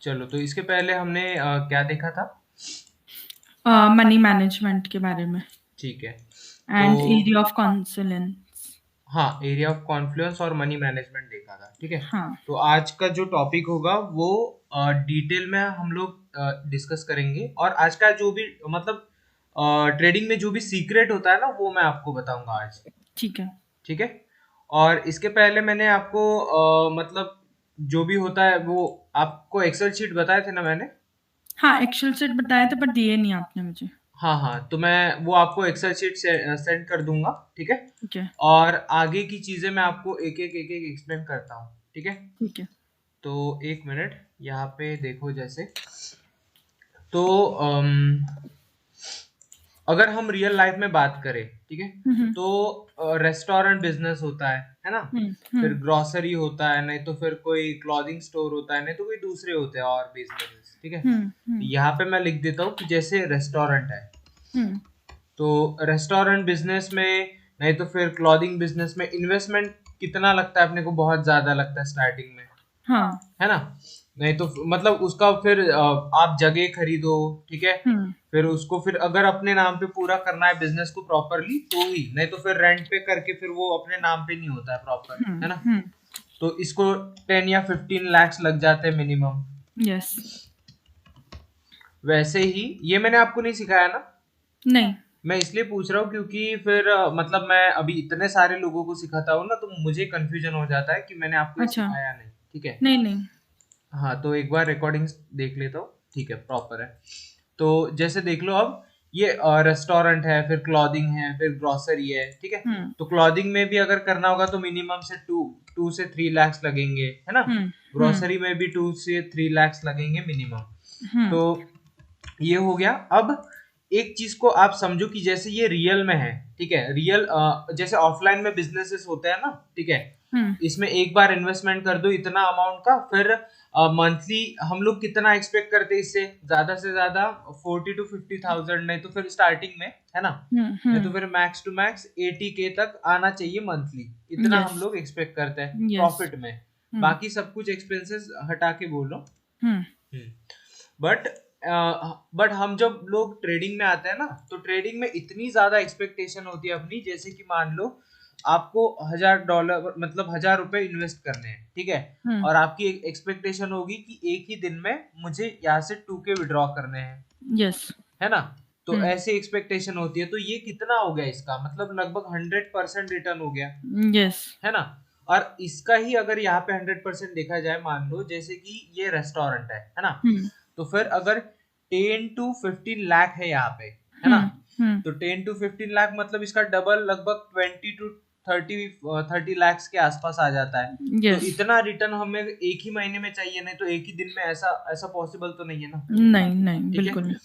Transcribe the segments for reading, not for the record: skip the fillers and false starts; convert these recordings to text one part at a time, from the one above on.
चलो, तो इसके पहले हमने क्या देखा था? मनी मैनेजमेंट के बारे में ठीक है। तो एंड एरिया ऑफ कॉन्सुलेंस। हाँ, एरिया ऑफ कॉन्फ्लुएंस और मनी मैनेजमेंट देखा था, ठीक है। हाँ। तो आज का जो टॉपिक होगा वो डिटेल में हम लोग डिस्कस करेंगे, और आज का जो भी मतलब ट्रेडिंग में जो भी सीक्रेट होता है ना, वो मैं आपको बताऊंगा आज। ठीक है। ठीक है। और इसके पहले मैंने आपको मतलब जो भी होता है वो आपको एक्सेल शीट बताए थे ना मैंने। हाँ, एक्सेल शीट बताए थे पर दिए नहीं आपने मुझे। हाँ हाँ, तो मैं वो आपको एक्सेल शीट से सेंड कर दूंगा, ठीक है। ठीक है। और आगे की चीजें मैं आपको एक एक एक्सप्लेन करता हूँ, ठीक है। ठीक है। तो एक मिनट, यहाँ पे देखो जैसे। तो अगर हम रियल लाइफ में बात करें, ठीक है, हम्म। तो रेस्टोरेंट बिजनेस होता है ना। हम्म। फिर हम्म। ग्रोसरी होता है, नहीं तो फिर कोई क्लॉथिंग स्टोर होता है, नहीं तो कोई दूसरे होते हैं और बिजनेसेस, ठीक है। हम्म। हम्म। यहाँ पे मैं लिख देता हूँ कि जैसे रेस्टोरेंट है, हम्म। तो रेस्टोरेंट बिजनेस में, नहीं तो फिर क्लॉथिंग बिजनेस में इन्वेस्टमेंट कितना लगता है अपने को? बहुत ज्यादा लगता है स्टार्टिंग में, हाँ। है ना। नहीं तो मतलब उसका फिर आप जगह खरीदो, ठीक है। हम्म। फिर उसको फिर अगर अपने नाम पे पूरा करना है बिजनेस को प्रॉपरली तो ही, नहीं तो फिर रेंट पे करके फिर वो अपने नाम पे नहीं होता है प्रॉपर, हम्म। है ना। हम्म। तो इसको 10 या 15 लाख लग जाते हैं मिनिमम। यस। वैसे ही ये मैंने आपको नहीं सिखाया ना। नहीं। मैं इसलिए पूछ रहा हूँ क्योंकि फिर मतलब मैं अभी इतने सारे लोगों को सिखाता हूँ ना, तो मुझे कंफ्यूजन हो जाता है कि मैंने आपको ये अच्छा। सिखाया नहीं, ठीक है। नहीं नहीं। हाँ, तो एक बार रिकॉर्डिंग्स देख लेता हूँ, ठीक है, प्रॉपर है। तो जैसे देख लो अब, ये रेस्टोरेंट है, फिर क्लॉथिंग है, फिर ग्रोसरी है, ठीक है। हम्म। तो क्लॉथिंग में भी अगर करना होगा तो मिनिमम से 2 से 3 लाख लगेंगे, है ना। हम्म। हम्म। ग्रोसरी में भी 2 से 3 लाख लगेंगे मिनिमम। हम्म। तो ये हो गया। अब एक चीज को आप समझो कि जैसे ये रियल में है, ठीक है। रियल जैसे ऑफलाइन में बिजनेसेस होते हैं ना, ठीक है। हम्म। इसमें एक बार इन्वेस्टमेंट कर दो इतना अमाउंट का, फिर मंथली हम लोग कितना एक्सपेक्ट करते हैं इससे? ज्यादा से ज्यादा 40 to 50 थाउजेंड, नहीं तो फिर स्टार्टिंग में, है ना। हम्म। नहीं तो हम्म। फिर मैक्स टू मैक्स 80K तक आना चाहिए मंथली। इतना यस। हम लोग एक्सपेक्ट करते हैं यस। प्रॉफिट में। हम्म। बाकी सब कुछ एक्सपेंसेस हटा के बोलो। हम्म। बट बट हम जब लोग ट्रेडिंग में आते हैं ना, तो ट्रेडिंग में इतनी ज्यादा एक्सपेक्टेशन होती है अपनी, जैसे कि मान लो आपको $1000 मतलब $1000 इन्वेस्ट करने हैं, ठीक है। हम्म। और आपकी एक्सपेक्टेशन होगी कि एक ही दिन में मुझे यहाँ से 2K विड्रॉ करने हैं, यस। है ना। तो हम्म। ऐसी एक्सपेक्टेशन होती है, तो ये कितना हो गया इसका मतलब? लगभग 100% रिटर्न हो गया, यस। है ना। और इसका ही अगर यहाँ पे 100% देखा जाए, मान लो जैसे कि ये रेस्टोरेंट है ना। हम्म। तो फिर अगर 10 to 15 लाख है यहाँ पे, है ना। हम्म। हम्म। तो 10 to 15 लाख मतलब इसका डबल, लगभग 20 to 30 के आसपास आ जाता है। तो यस। इतना रिटर्न हमें एक ही महीने में चाहिए, नहीं तो एक ही दिन में ऐसा ऐसा पॉसिबल तो नहीं है ना, नहीं नहीं, ठीक है। बिल्कुल नहीं।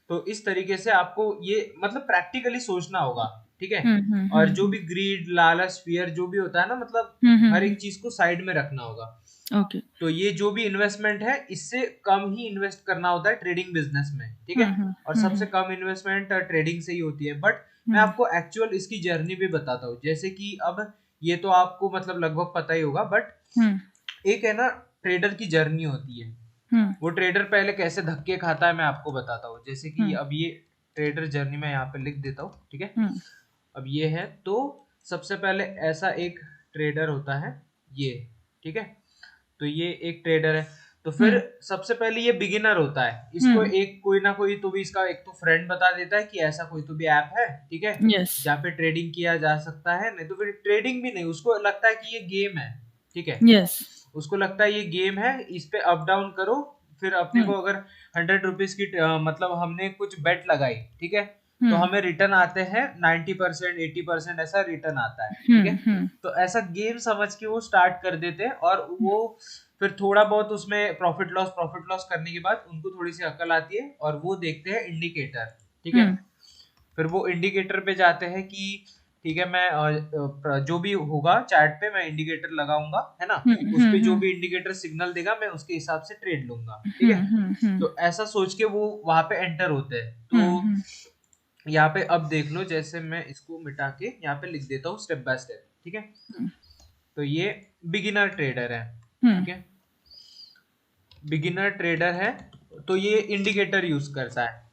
तो इस तरीके से आपको ये मतलब प्रैक्टिकली सोचना होगा, ठीक है। और जो हम्म। भी ग्रीड, लालच, फियर जो भी होता है ना, मतलब हर हम्म। एक चीज को साइड में रखना होगा। ओके। तो ये जो भी इन्वेस्टमेंट है, इससे कम ही इन्वेस्ट करना होता है ट्रेडिंग बिजनेस में, ठीक है। और सबसे कम इन्वेस्टमेंट ट्रेडिंग से ही होती है। बट मैं हम्म। आपको एक्चुअल इसकी जर्नी भी बताता हूँ, जैसे कि अब ये तो आपको मतलब लगभग पता ही होगा, बट हम्म। एक है ना, ट्रेडर की जर्नी होती है। हम्म। वो ट्रेडर पहले कैसे धक्के खाता है मैं आपको बताता हूँ। जैसे कि हम्म। अब ये ट्रेडर जर्नी मैं यहाँ पे लिख देता हूँ, ठीक है। हम्म। अब ये है, तो सबसे पहले ऐसा एक ट्रेडर होता है, ये, ठीक है। तो ये एक ट्रेडर है। तो फिर हम्म। सबसे पहले ये बिगिनर होता है, इसको हम्म। एक कोई ना कोई तो भी इसका एक तो फ्रेंड बता देता है कि ऐसा कोई तो भी ऐप है, ठीक है, यस। जहाँ पे ट्रेडिंग किया जा सकता है। नहीं तो फिर ट्रेडिंग भी नहीं, उसको लगता है कि ये गेम है, ठीक है। यस। उसको लगता है ये गेम है, इस पे अप डाउन करो। फिर अपने को हम्म। अगर 100 रुपीज की मतलब हमने कुछ बेट लगाई, ठीक है, तो हम्म। हमें रिटर्न आते हैं 90%, 80% ऐसा रिटर्न आता है, ठीक है। हम्म। तो ऐसा गेम समझ के वो स्टार्ट कर देते हैं, और वो फिर थोड़ा बहुत उसमें प्रॉफिट लॉस करने के बाद उनको थोड़ी सी अकल आती है, और वो देखते हैं इंडिकेटर, ठीक है। हम्म। फिर वो इंडिकेटर पे जाते हैं कि ठीक है, मैं जो भी होगा चार्ट पे मैं इंडिकेटर लगाऊंगा, है ना। उस पे जो हम्म। भी इंडिकेटर सिग्नल देगा मैं उसके हिसाब से ट्रेड लूंगा, ठीक है। हम्म। तो ऐसा सोच के वो वहां पे एंटर होते हैं। तो हम्म। यहाँ पे अब देख लो, जैसे मैं इसको मिटा के यहाँ पे लिख देता हूँ स्टेप बाय स्टेप, ठीक है। तो ये बिगिनर ट्रेडर है, हम्म। ठीक है। बिगिनर ट्रेडर है तो ये इंडिकेटर यूज करता है।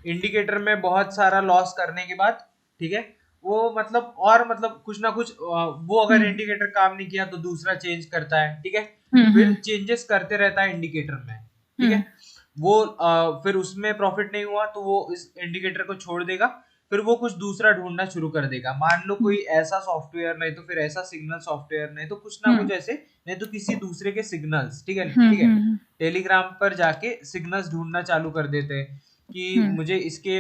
इंडिकेटर हम्म में बहुत सारा लॉस करने के बाद, ठीक है, वो मतलब और मतलब कुछ ना कुछ वो अगर हम्म इंडिकेटर काम नहीं किया तो दूसरा चेंज करता है, ठीक है, फिर हम्म चेंजेस करते रहता है इंडिकेटर में, ठीक हम्म है। वो फिर उसमें प्रॉफिट नहीं हुआ तो वो इस इंडिकेटर को छोड़ देगा, फिर वो कुछ दूसरा ढूंढना शुरू कर देगा। मान लो कोई ऐसा सॉफ्टवेयर, नहीं तो फिर ऐसा सिग्नल सॉफ्टवेयर, नहीं तो कुछ ना कुछ ऐसे, नहीं तो किसी दूसरे के सिग्नल्स, ठीक है, ठीक है। हम्म टेलीग्राम पर जाके सिग्नल्स ढूंढना चालू कर देते हैं कि हम्म मुझे इसके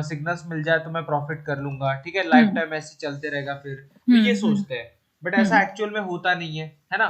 सिग्नल्स मिल जाए तो मैं प्रॉफिट कर लूंगा, ठीक है, लाइफ हम्म टाइम ऐसे चलते रहेगा फिर। तो ये हम्म सोचते हैं, बट ऐसा हम्म एक्चुअल में होता नहीं है ना।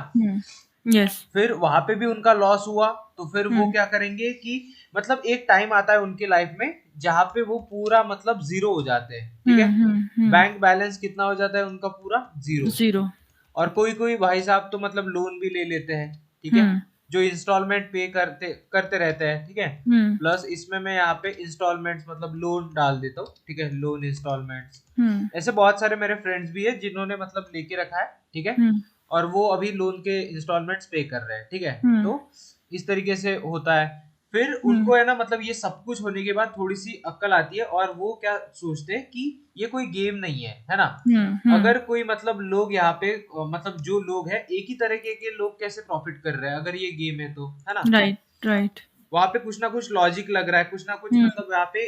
यस फिर वहां पे भी उनका लॉस हुआ तो फिर वो हम्म क्या करेंगे कि मतलब एक टाइम आता है उनके लाइफ में जहां पे वो पूरा मतलब जीरो हो जाते हैं, ठीक है। बैंक बैलेंस कितना हो जाता है उनका? पूरा जीरो। जीरो और कोई कोई भाई साहब तो मतलब लोन भी ले लेते हैं, ठीक है, हम्म जो इंस्टॉलमेंट पे करते करते रहते हैं, ठीक है। हम्म प्लस इसमें मैं यहाँ पे इंस्टॉलमेंट्स मतलब लोन डाल देता हूँ, ठीक है, लोन इंस्टॉलमेंट्स। हम्म ऐसे बहुत सारे मेरे फ्रेंड्स भी है जिन्होंने मतलब लेके रखा है, ठीक है, हम्म और वो अभी लोन के इंस्टॉलमेंट्स पे कर रहे हैं, ठीक है। हम्म तो इस तरीके से होता है। फिर हम्म उनको है ना मतलब ये सब कुछ होने के बाद थोड़ी सी अक्ल आती है और वो क्या सोचते हैं कि ये कोई गेम नहीं है ना। हम्म अगर कोई मतलब लोग यहाँ पे मतलब जो लोग हैं एक ही तरह के लोग कैसे प्रॉफिट कर रहे हैं अगर ये गेम है तो, है ना। राइट राइट वहां पे कुछ ना कुछ लॉजिक लग रहा है, कुछ ना कुछ हम्म मतलब यहाँ पे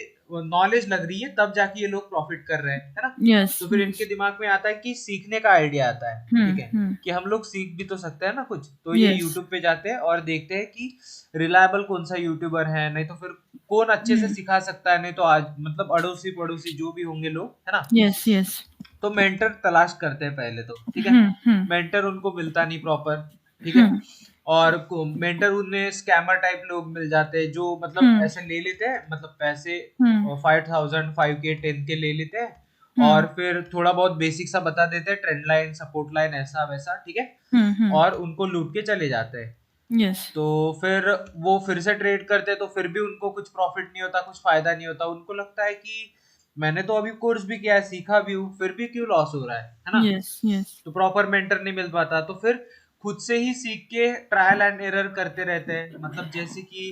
नॉलेज लग रही है, तब जाके ये लोग प्रॉफिट कर रहे हैं, है ना। यस तो फिर यस इनके दिमाग में आता है कि सीखने का आइडिया आता है, ठीक है, हम्म कि हम लोग सीख भी तो सकते हैं ना कुछ। तो ये यस यूट्यूब पे जाते हैं और देखते हैं कि रिलायबल कौन सा यूट्यूबर है, नहीं तो फिर कौन अच्छे से हम्म सिखा सकता है, नहीं तो आज मतलब अड़ोसी पड़ोसी जो भी होंगे लोग, है ना। यस यस तो मेंटर तलाश करते हैं पहले तो, ठीक है। हम्म मेंटर उनको मिलता नहीं प्रॉपर, ठीक है। हम्म और मेंटर उन्हें स्कैमर टाइप लोग मिल जाते हैं जो मतलब हम्म ऐसे ले लेते हैं, मतलब पैसे हम्म 5,000 5K 10K ले लेते हैं हम्म और फिर थोड़ा बहुत बेसिक सा बता देते हैं, ट्रेंड लाइन सपोर्ट लाइन ऐसा वैसा, ठीक है, हम्म और उनको लूट के चले जाते हैं। यस तो फिर वो फिर से ट्रेड करते हैं तो फिर भी उनको कुछ प्रॉफिट नहीं होता, कुछ फायदा नहीं होता। उनको लगता है कि मैंने तो अभी कोर्स भी किया है, सीखा भी हूँ, फिर भी क्यों लॉस हो रहा है ना। यस यस तो प्रॉपर मेंटर नहीं मिल पाता तो फिर खुद से ही सीख के ट्रायल एंड एरर करते रहते हैं। मतलब जैसे कि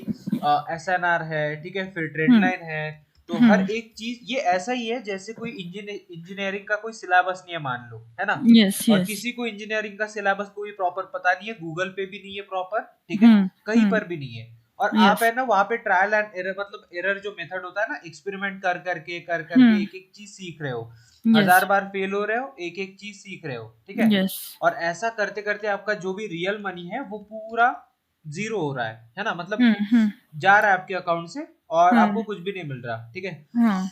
SNR है, ठीक है, फिर ट्रेंड हम्म लाइन है। तो हर हम्म एक चीज ये ऐसा ही है जैसे कोई इंजीनियरिंग का कोई सिलेबस नहीं है मान लो, है ना। यस और यस किसी को इंजीनियरिंग का सिलेबस कोई प्रॉपर पता नहीं है, गूगल पे भी नहीं है प्रॉपर, ठीक है, कहीं पर भी नहीं है। और आप यस है ना वहां पे ट्रायल एंड एरर मतलब एरर जो मेथड होता है ना, एक्सपेरिमेंट कर करके हम्म एक एक चीज सीख रहे हो, यस 1000 बार फेल हो रहे हो, एक एक चीज सीख रहे हो, ठीक है। यस और ऐसा करते करते आपका जो भी रियल मनी है वो पूरा जीरो हो रहा है ना, मतलब हम्म जा रहा है आपके अकाउंट से और आपको हम्म कुछ भी नहीं मिल रहा, ठीक है। हाँ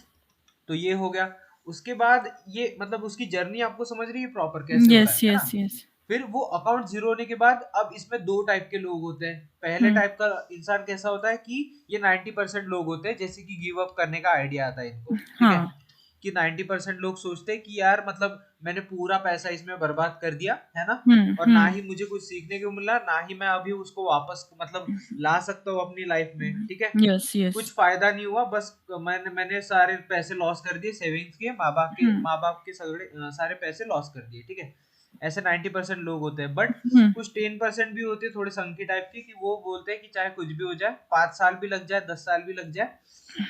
तो ये हो गया। उसके बाद ये मतलब उसकी जर्नी आपको समझ रही है प्रॉपर कैसे हो रहा यस है ना। यस यस फिर वो अकाउंट जीरो होने के बाद अब इसमें दो टाइप के लोग होते हैं। पहले हम्म टाइप का इंसान कैसा होता है कि ये 90% लोग होते हैं जैसे कि गिव अप करने का आइडिया आता है इनको, ठीक है, हाँ कि 90% लोग सोचते हैं कि यार मतलब मैंने पूरा पैसा इसमें बर्बाद कर दिया, है ना, और ना हम्म ही मुझे कुछ सीखने को मिला, ना ही मैं अभी उसको वापस मतलब ला सकता हूँ अपनी लाइफ में, ठीक है। यस यस कुछ फायदा नहीं हुआ, बस मैंने सारे पैसे लॉस कर दिए, सेविंग्स के, हम्म माँ बाप के सगड़े सारे पैसे लॉस कर दिए, ठीक है। ऐसे 90% लोग होते हैं। बट हम्म कुछ 10% भी होते हैं थोड़े संकी टाइप के, कि वो बोलते हैं कि चाहे कुछ भी हो जाए, 5 साल भी लग जाए, 10 साल भी लग जाए,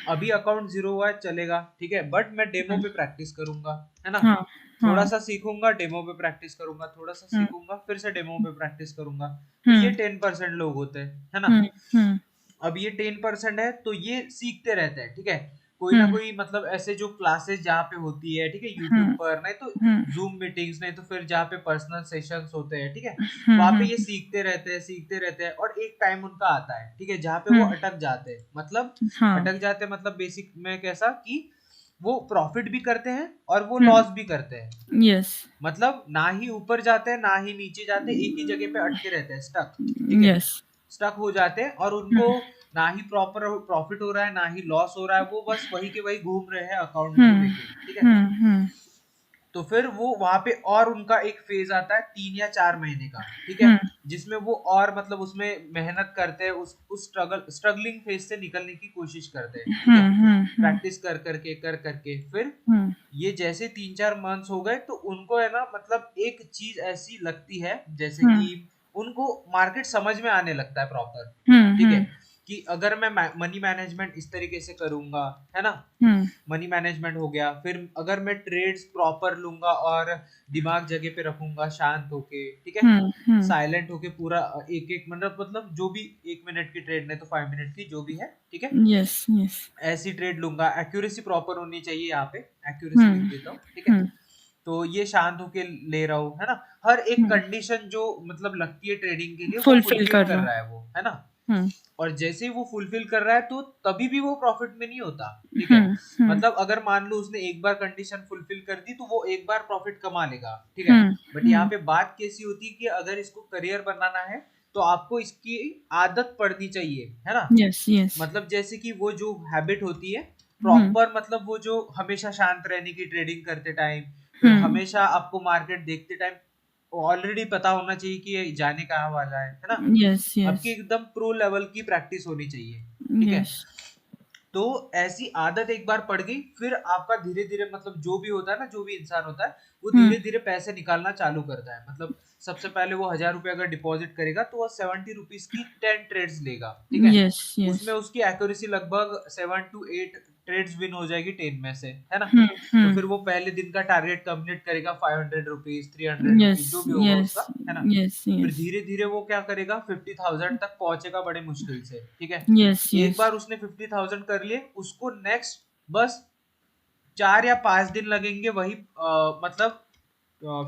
अभी अकाउंट जीरो हुआ है चलेगा, ठीक है, बट मैं डेमो पे प्रैक्टिस करूंगा, है ना। हाँ थोड़ा हाँ सा सीखूंगा, डेमो पे प्रैक्टिस करूंगा, थोड़ा सा हम्म सीखूंगा, फिर से डेमो पे प्रैक्टिस करूंगा। तो ये हम्म 10% लोग होते हैं, है ना। हम्म अब ये 10% है तो ये सीखते रहते हैं, ठीक है। कोई ना हम्म कोई मतलब ऐसे जो क्लासेस जहाँ पे होती है, ठीक है, यूट्यूब हम्म पर, नहीं तो हम्म जूम मीटिंग्स, नहीं तो फिर जहाँ पे पर्सनल सेशंस होते हैं, ठीक है, वहां पे हम्म ये सीखते रहते हैं और एक टाइम उनका आता है, ठीक है, जहाँ पे वो हम्म अटक जाते हैं। मतलब हाँ अटक जाते हैं मतलब बेसिक में कैसा कि वो प्रॉफिट भी करते हैं और वो हम्म लॉस भी करते हैं। यस मतलब ना ही ऊपर जाते हैं ना ही नीचे जाते हैं, एक ही जगह पे अटके रहते हैं, स्टक, ठीक है, यस स्टक हो जाते हैं और उनको ना ही प्रॉपर प्रॉफिट हो रहा है ना ही लॉस हो रहा है, वो बस वही के वही घूम रहे हैं अकाउंट को हम्म लेके, ठीक है। हम्म तो फिर वो वहां पे और उनका एक फेज आता है 3 या 4 महीने का, ठीक है, हम्म जिसमें वो और मतलब उसमें मेहनत करते हैं, उस स्ट्रगलिंग फेज से निकलने की कोशिश करते हैं, ठीक है, हम्म प्रैक्टिस कर करके फिर हम्म ये जैसे 3 4 मंथ्स हो गए तो उनको है ना मतलब एक चीज ऐसी लगती है जैसे हम्म कि उनको मार्केट समझ में आने लगता है प्रॉपर, हम्म ठीक है, हम्म कि अगर मैं मनी मैनेजमेंट इस तरीके से करूंगा, है ना, हम्म मनी मैनेजमेंट हो गया, फिर अगर मैं ट्रेड्स प्रॉपर लूंगा और दिमाग जगह पे रखूंगा शांत होके, ठीक है, हम्म साइलेंट होके पूरा एक एक मिनट, मतलब जो भी 1 मिनट की ट्रेड नहीं तो 5 मिनट की जो भी है, ठीक है, यस यस ऐसी ट्रेड लूंगा। एक्यूरेसी प्रॉपर होनी चाहिए, यहाँ पे एक्यूरेसी लिख हम्म देता हूँ, ठीक है। हम्म तो ये शांत होके ले रहा हूँ, है ना, हर एक हम्म कंडीशन जो मतलब लगती है ट्रेडिंग के लिए वो फुलफिल फुलफिल कर कर रहा। रहा है वो, है ना। हम्म और जैसे ही वो फुलफिल कर रहा है तो तभी भी वो प्रॉफिट में नहीं होता, ठीक है। हम्म मतलब अगर मान लो उसने एक बार कंडीशन फुलफिल कर दी तो वो एक बार प्रॉफिट कमा लेगा, ठीक है। बट यहाँ हम्म पे बात कैसी होती है कि अगर इसको करियर बनाना है तो आपको इसकी आदत पड़नी चाहिए, है ना। यस यस मतलब जैसे कि वो जो हैबिट होती है हम्म प्रॉपर, मतलब वो जो हमेशा शांत रहने की ट्रेडिंग करते टाइम, फिर हम्म हमेशा आपको मार्केट देखते टाइम ऑलरेडी पता होना चाहिए कि ये जाने कहाँ वाला है ना। यस यस आपकी एकदम प्रो लेवल की प्रैक्टिस होनी चाहिए, ठीक है। यस तो ऐसी आदत एक बार पड़ गई, फिर आपका धीरे धीरे, मतलब जो भी होता है ना, जो भी इंसान होता है वो हम्म धीरे धीरे पैसे निकालना चालू करता है। मतलब सबसे पहले वो 1000 रुपये अगर डिपॉजिट करेगा तो वो 70 रुपीज की 10 ट्रेड्स लेगा, ठीक है। यस यस उसमें उसकी एक्यूरेसी लगभग 7 to 8 ट्रेड्स विन हो जाएगी 10 में से, है ना। तो हम्म फिर वो पहले दिन का टारगेट कंप्लीट करेगा, 500 रुपीज, 300 रुपीज, यस जो भी होगा यस उसका, है ना। यस फिर यस धीरे धीरे वो क्या करेगा, 50,000 तक पहुंचेगा बड़े मुश्किल से, ठीक है। यस एक यस बार उसने 50,000 कर लिए, उसको नेक्स्ट बस 4 या 5 दिन लगेंगे वही, मतलब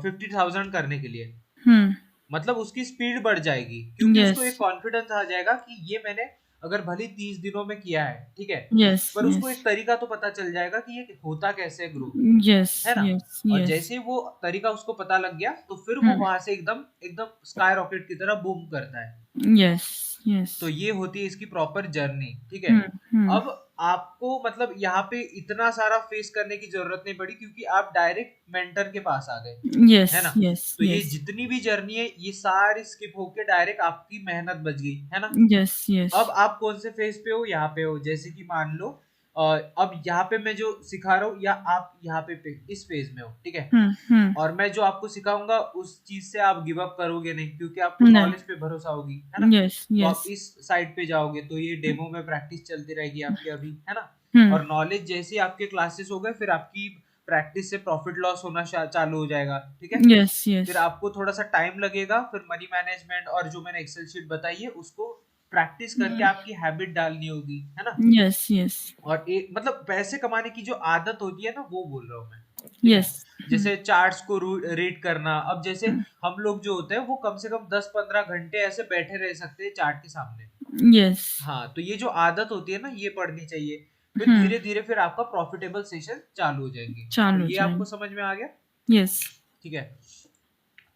50,000 करने के लिए। हम्म मतलब उसकी स्पीड बढ़ जाएगी क्योंकि उसको यस एक कॉन्फिडेंस आ जाएगा कि ये मैंने अगर भले 30 दिनों में किया है, ठीक है, यस पर उसको यस एक तरीका तो पता चल जाएगा कि ये होता कैसे ग्रो, यस है ना। यस और यस जैसे वो तरीका उसको पता लग गया तो फिर वो हम्म वहां से एकदम एकदम स्काई रॉकेट की तरह बूम करता है। यस यस तो ये होती है इसकी प्रॉपर जर्नी, ठीक है। हम्म अब आपको मतलब यहाँ पे इतना सारा फेस करने की जरूरत नहीं पड़ी क्योंकि आप डायरेक्ट मेंटर के पास आ गए, यस है ना। यस तो ये यस जितनी भी जर्नी है ये सारी स्किप होके डायरेक्ट आपकी मेहनत बच गई, है ना। यस यस अब आप कौन से फेज पे हो, यहाँ पे हो, जैसे कि मान लो अब यहाँ पे मैं जो सिखा रहा हूँ या आप यहाँ पे इस फेज में हो, ठीक है। हम्म और मैं जो आपको सिखाऊंगा उस चीज से आप गिव अप करोगे नहीं क्योंकि आपको नहीं नॉलेज पे भरोसा होगी, है ना। यस तो यस आप इस साइड पे जाओगे तो ये डेमो में प्रैक्टिस चलती रहेगी आपकी अभी, है ना। हम्म और नॉलेज जैसे ही आपके क्लासेस हो गए फिर आपकी प्रैक्टिस से प्रॉफिट लॉस होना चालू हो जाएगा, ठीक है। यस यस फिर आपको थोड़ा सा टाइम लगेगा, फिर मनी मैनेजमेंट और जो मैंने एक्सेल शीट बताई है उसको प्रैक्टिस करके आपकी हैबिट डालनी होगी, है ना। यस यस और एक मतलब पैसे कमाने की जो आदत होती है ना वो बोल रहा हूँ मैं, ठीक है। यस जैसे चार्ट्स को रीड करना, अब जैसे हम लोग जो होते हैं वो कम से कम 10-15 घंटे ऐसे बैठे रह सकते हैं चार्ट के सामने। यस हाँ, तो ये जो आदत होती है ना ये पढ़नी चाहिए। फिर हम्म धीरे धीरे फिर आपका प्रॉफिटेबल सेशन चालू हो जाएंगे। तो चालू हो ये आपको जाएंगे समझ में आ गया, यस ठीक है।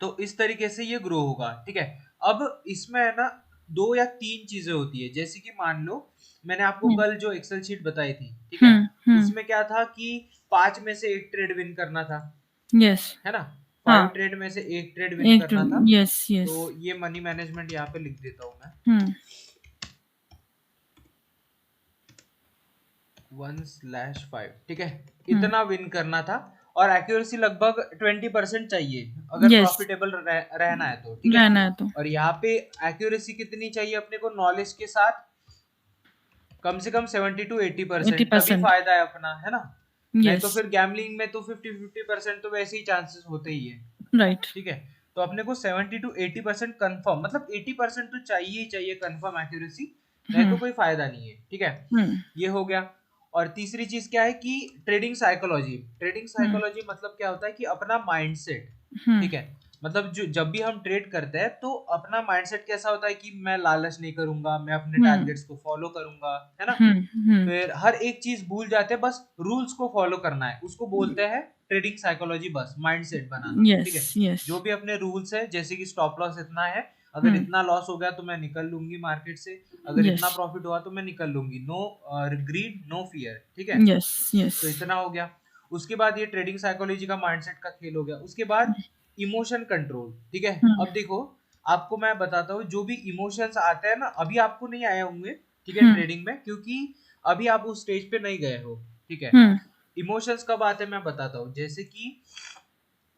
तो इस तरीके से ये ग्रो होगा, ठीक है। अब इसमें है ना 2 या 3 चीजें होती है, जैसे कि मान लो मैंने आपको हम्म कल जो एक्सेल शीट बताई थी, ठीक है, हम्म उसमें क्या था कि 5 में से 1 ट्रेड विन करना था, यस है ना। हाँ 5 ट्रेड में से 1 ट्रेड विन एक करना था। यस यस तो ये मनी मैनेजमेंट यहाँ पे लिख देता हूँ मैं, हम्म 1/5, ठीक है, हम्म इतना विन करना था। और एक्यूरेसी लगभग 20% चाहिए अगर यस प्रॉफिटेबल रहना है तो, ठीक है। रहना है तो और यहाँ पे एक्यूरेसी कितनी चाहिए अपने को, नॉलेज के साथ कम से कम 70 to 80%, तभी 80% फायदा है अपना, है ना। नहीं तो यस फिर गैमलिंग में तो 50-50% तो वैसे ही चांसेस होते ही है, राइट ठीक है। तो अपने को 70 to 80% कंफर्म, मतलब 80% तो चाहिए ही चाहिए कंफर्म एक्यूरेसी, नहीं तो हम्म कोई फायदा नहीं है, ठीक है। हम्म ये हो गया। और तीसरी चीज क्या है कि ट्रेडिंग साइकोलॉजी, ट्रेडिंग हम्म साइकोलॉजी मतलब क्या होता है कि अपना माइंडसेट, हम्म ठीक है। मतलब जो जब भी हम ट्रेड करते हैं तो अपना माइंडसेट कैसा होता है कि मैं लालच नहीं करूंगा, मैं अपने हम्म टारगेट्स को फॉलो करूंगा, है ना। हम्म फिर हर एक चीज भूल जाते हैं, बस रूल्स को फॉलो करना है, उसको बोलते हैं ट्रेडिंग साइकोलॉजी, बस माइंडसेट बनाना, ठीक यस है। यस जो भी अपने रूल्स है, जैसे कि स्टॉप लॉस इतना है, अगर हम्म इतना लॉस हो गया तो मैं निकल लूंगी मार्केट से, अगर यस इतना प्रॉफिट हुआ तो मैं निकल लूंगी, नो ग्रीड नो फियर, ठीक है। यस यस तो इतना हो गया। उसके बाद ये ट्रेडिंग साइकोलॉजी का माइंडसेट का खेल हो गया। उसके बाद इमोशन कंट्रोल, ठीक है। हम्म अब देखो आपको मैं बताता हूँ, जो भी इमोशंस आते हैं ना अभी आपको नहीं आए होंगे, ठीक है, हम्म ट्रेडिंग में, क्योंकि अभी आप उस स्टेज पे नहीं गए हो, ठीक है। हम्म इमोशंस कब आते हैं मैं बताता हूँ, जैसे कि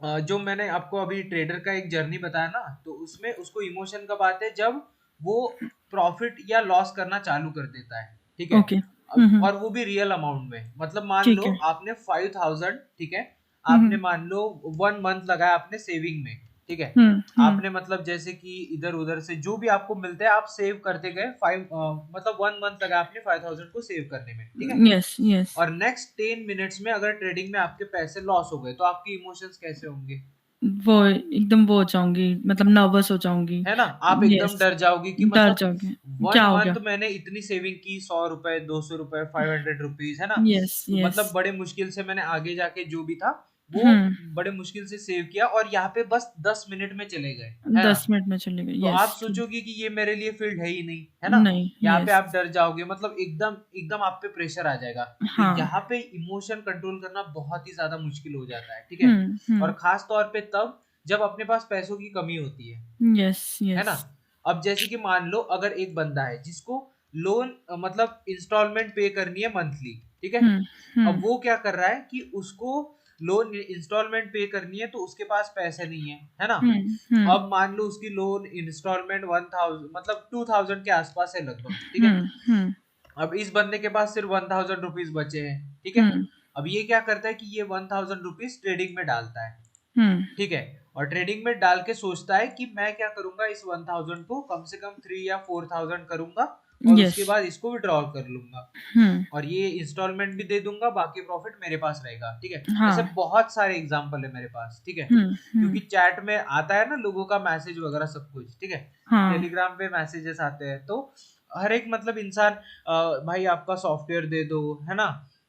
जो मैंने आपको अभी ट्रेडर का एक जर्नी बताया ना, तो उसमें उसको इमोशन कब आते हैं, जब वो प्रॉफिट या लॉस करना चालू कर देता है, ठीक है। ओके। और वो भी रियल अमाउंट में, मतलब मान ठीक लो है। आपने 5,000, ठीक है, आपने हम्म मान लो 1 मंथ लगाया आपने सेविंग में, ठीक है। हम्म। आपने मतलब जैसे कि इधर उधर से जो भी आपको मिलते हैं आप सेव करते गए, मतलब 1 मंथ लगाया आपने 5,000 को सेव करने में, ठीक है। Yes yes. और नेक्स्ट 10 मिनट्स में अगर ट्रेडिंग में आपके पैसे लॉस हो गए तो आपके इमोशंस कैसे होंगे? वो एकदम वो हो जाऊंगी, मतलब नर्वस हो जाऊंगी। है ना, आप एकदम यस। डर जाओगी कि डर मतलब जाओगे। क्या वन हो गया? मंथ मैंने इतनी सेविंग की, 100 रुपए, 200 रुपए, 500 रुपीज, है ना। यस तो यस। मतलब बड़े मुश्किल से मैंने आगे जाके जो भी था वो हम्म। बड़े मुश्किल से सेव किया, और यहाँ पे बस 10 मिनट में चले गए, है ना। 10 मिनट में चले गए। तो यस। आप सोचोगे कि ये मेरे लिए फील्ड है ही नहीं, है ना। नहीं। यहाँ पे यस। आप डर जाओगे, मतलब एकदम एकदम आप पे प्रेशर आ जाएगा। तो हाँ। यहाँ पे इमोशन कंट्रोल करना बहुत ही ज्यादा मुश्किल हो जाता है, ठीक है। और हम्म। खास तौर पे तब जब अपने पास पैसों की कमी होती यस है ना। यस। अब जैसे कि मान लो अगर एक बंदा है जिसको लोन मतलब इंस्टॉलमेंट पे करनी है मंथली, ठीक है। अब हम्म। वो क्या कर रहा है कि उसको लोन इंस्टॉलमेंट पे करनी है, तो उसके पास पैसे नहीं है ना। हम्म। अब मान लो उसकी लोन इंस्टॉलमेंट 1,000 मतलब 2,000 के आसपास है लगभग, ठीक है। हम्म। अब इस बंदे के पास सिर्फ 1,000 रुपीज बचे हैं, ठीक है। हम्म। अब ये क्या करता है कि ये 1,000 रुपीज ट्रेडिंग में डालता है, हम्म। ठीक है। और ट्रेडिंग में डाल के सोचता है कि मैं क्या करूंगा, इस 1,000 को कम से कम 3 या 4,000 करूंगा, और यस। उसके बाद इसको विड्रॉ कर लूंगा, हम्म। और ये इंस्टॉलमेंट भी दे दूंगा, बाकी प्रॉफिट मेरे पास रहेगा, ठीक है। ऐसे हाँ। बहुत सारे एग्जांपल है मेरे पास, ठीक है। क्योंकि हम्म। चैट में आता है ना लोगों का मैसेज वगैरह सब कुछ, ठीक है। हाँ टेलीग्राम पे मैसेजेस आते हैं, तो हर एक मतलब इंसान भाई आपका सॉफ्टवेयर दे दो, है ना।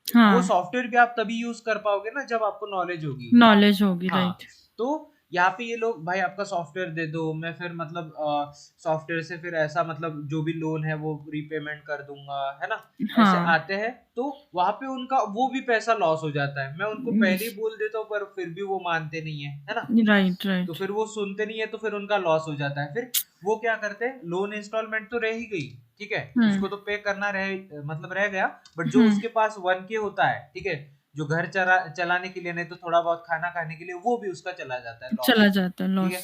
वो हाँ। सॉफ्टवेयर भी आप तभी यूज कर पाओगे ना जब आपको नॉलेज होगी। नॉलेज होगी, हाँ, राइट। तो यहाँ पे ये लोग भाई आपका सॉफ्टवेयर दे दो, मैं फिर मतलब सॉफ्टवेयर से फिर ऐसा मतलब जो भी लोन है वो रीपेमेंट कर दूंगा, है ना। ऐसे हाँ। आते हैं, तो वहां पे उनका वो भी पैसा लॉस हो जाता है। मैं उनको पहले यस। ही बोल देता हूँ पर फिर भी वो मानते नहीं है ना। राइट तो राइट। फिर वो सुनते नहीं है, तो फिर उनका लॉस हो जाता है। फिर वो क्या करते हैं, लोन इंस्टॉलमेंट तो रह ही गई, ठीक है, हम्म उसको तो पे करना रह मतलब रह गया, बट जो हम्म। उसके पास 1K होता है, ठीक है, जो घर चलाने के लिए, नहीं तो थोड़ा बहुत खाना खाने के लिए, वो भी उसका चला जाता है लॉस, चला जाता है ठीक लॉस। है।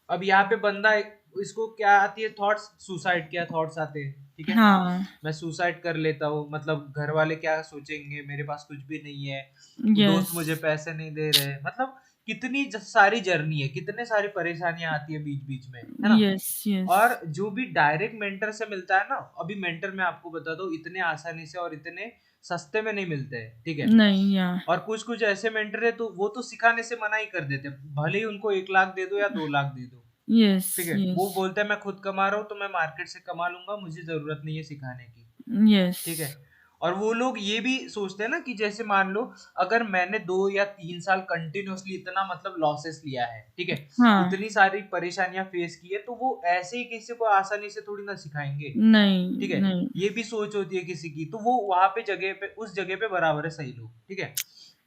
अब यहाँ पे बंदा, इसको क्या आती है थॉट्स, सुसाइड क्या थॉट्स आते हैं, ठीक है। हाँ। मैं सुसाइड कर लेता हूँ, मतलब घर वाले क्या सोचेंगे, मेरे पास कुछ भी नहीं है, दोस्त यस मुझे पैसे नहीं दे रहे, मतलब कितनी सारी जर्नी है, कितने सारी परेशानियां आती है बीच बीच में, है ना। Yes yes. और जो भी डायरेक्ट मेंटर से मिलता है ना, अभी मेंटर मैं आपको बता दूं इतने आसानी से और इतने सस्ते में नहीं मिलते हैं, ठीक है। नहीं यार। और कुछ कुछ ऐसे मेंटर है तो वो तो सिखाने से मना ही कर देते हैं, भले ही उनको 1 लाख दे दो या 2 लाख दे दो, यस ठीक है। यस। वो बोलते हैं मैं खुद कमा रहा हूँ तो मैं मार्केट से कमा लूंगा, मुझे जरूरत नहीं है सिखाने की, यस। ठीक है। और वो लोग ये भी सोचते हैं ना कि जैसे मान लो अगर मैंने 2 या 3 साल कंटिन्यूअसली इतना मतलब लॉसेस लिया है, ठीक है, हाँ। इतनी सारी परेशानियां फेस की है, तो वो ऐसे ही किसी को आसानी से थोड़ी ना सिखाएंगे, ठीक नहीं है। नहीं। ये भी सोच होती है किसी की, तो वो वहां पे जगह पे, उस जगह पे बराबर है सही लोग, ठीक है।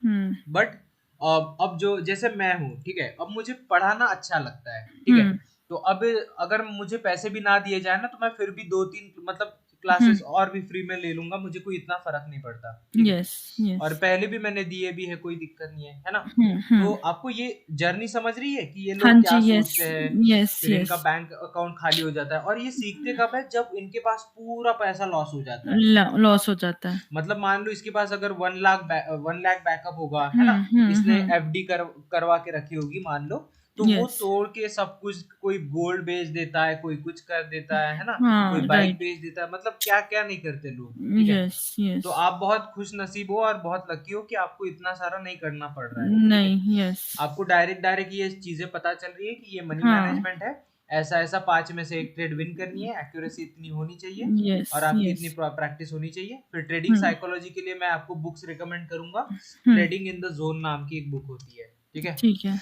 हम्म बट अब जो जैसे मैं हूँ, ठीक है, अब मुझे पढ़ाना अच्छा लगता है, ठीक है। हम्म तो अब अगर मुझे पैसे भी ना दिए जाए ना, तो मैं फिर भी 2-3 मतलब क्लासेस हम्म। और भी फ्री में ले लूंगा, मुझे कोई इतना फर्क नहीं पड़ता, ठीक है। Yes yes. और पहले भी मैंने दिए भी है, कोई दिक्कत नहीं है ना। तो हम्म। आपको ये जर्नी समझ रही है कि ये हाँ लोग जी। क्या यस सोचते हैं। यस फिर यस। इनका बैंक अकाउंट खाली हो जाता है, और ये सीखते कब है, जब इनके पास पूरा पैसा लॉस हो जाता है। लॉस हो जाता है। मतलब मान लो इसके पास अगर 1 लाख बैकअप होगा, है ना, इसने हम्म। एफडी करवा के रखी होगी मान लो, तो वो यस। तोड़ के सब कुछ, कोई गोल्ड बेच देता है, कोई कुछ कर देता है ना, कोई हाँ बाइक राइट। बेच देता है, मतलब क्या क्या नहीं करते लोग, ठीक है। Yes yes. तो आप बहुत खुश नसीब हो और बहुत लकी हो कि आपको इतना सारा नहीं करना पड़ रहा है, ठीक है। नहीं। यस। आपको डायरेक्ट डायरेक्ट ये चीजें पता चल रही है कि ये मनी हाँ। मैनेजमेंट है, ऐसा ऐसा 5 में से 1 ट्रेड विन करनी है, एक्यूरेसी इतनी होनी चाहिए, यस और आपकी यस। इतनी प्रैक्टिस होनी चाहिए। फिर ट्रेडिंग हम्म साइकोलॉजी के लिए मैं आपको बुक्स रिकमेंड करूंगा। हम्म। ट्रेडिंग इन द जोन नाम की एक बुक होती है, ठीक है। ठीक है।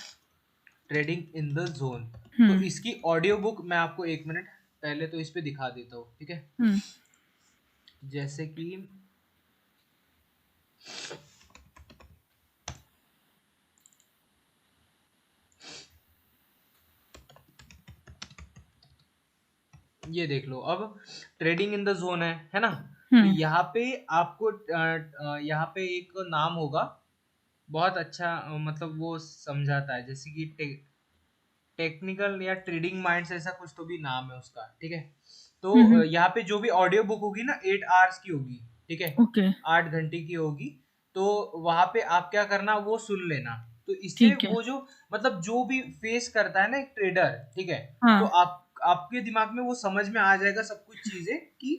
Trading in the zone. तो हम्म इसकी ऑडियो बुक मैं आपको 1 मिनट पहले तो इस पे दिखा देता हूँ, ठीक है। हम्म। जैसे कि ये देख लो, अब ट्रेडिंग इन द जोन है ना। तो हम्म। यहाँ पे आपको यहाँ पे एक नाम होगा, बहुत अच्छा मतलब वो समझाता है, जैसे कि टेक्निकल या ट्रेडिंग माइंड्स ऐसा कुछ तो भी नाम है उसका, ठीक है। तो हम्म। यहाँ पे जो भी ऑडियो बुक होगी ना 8 आवर्स की होगी, ठीक है, ओके। 8 घंटे की होगी। तो वहां पे आप क्या करना, वो सुन लेना। तो इससे ठीक है। वो जो मतलब जो भी फेस करता है ना एक ट्रेडर, ठीक है, तो हाँ। आपके दिमाग में वो समझ में आ जाएगा सब कुछ चीजें कि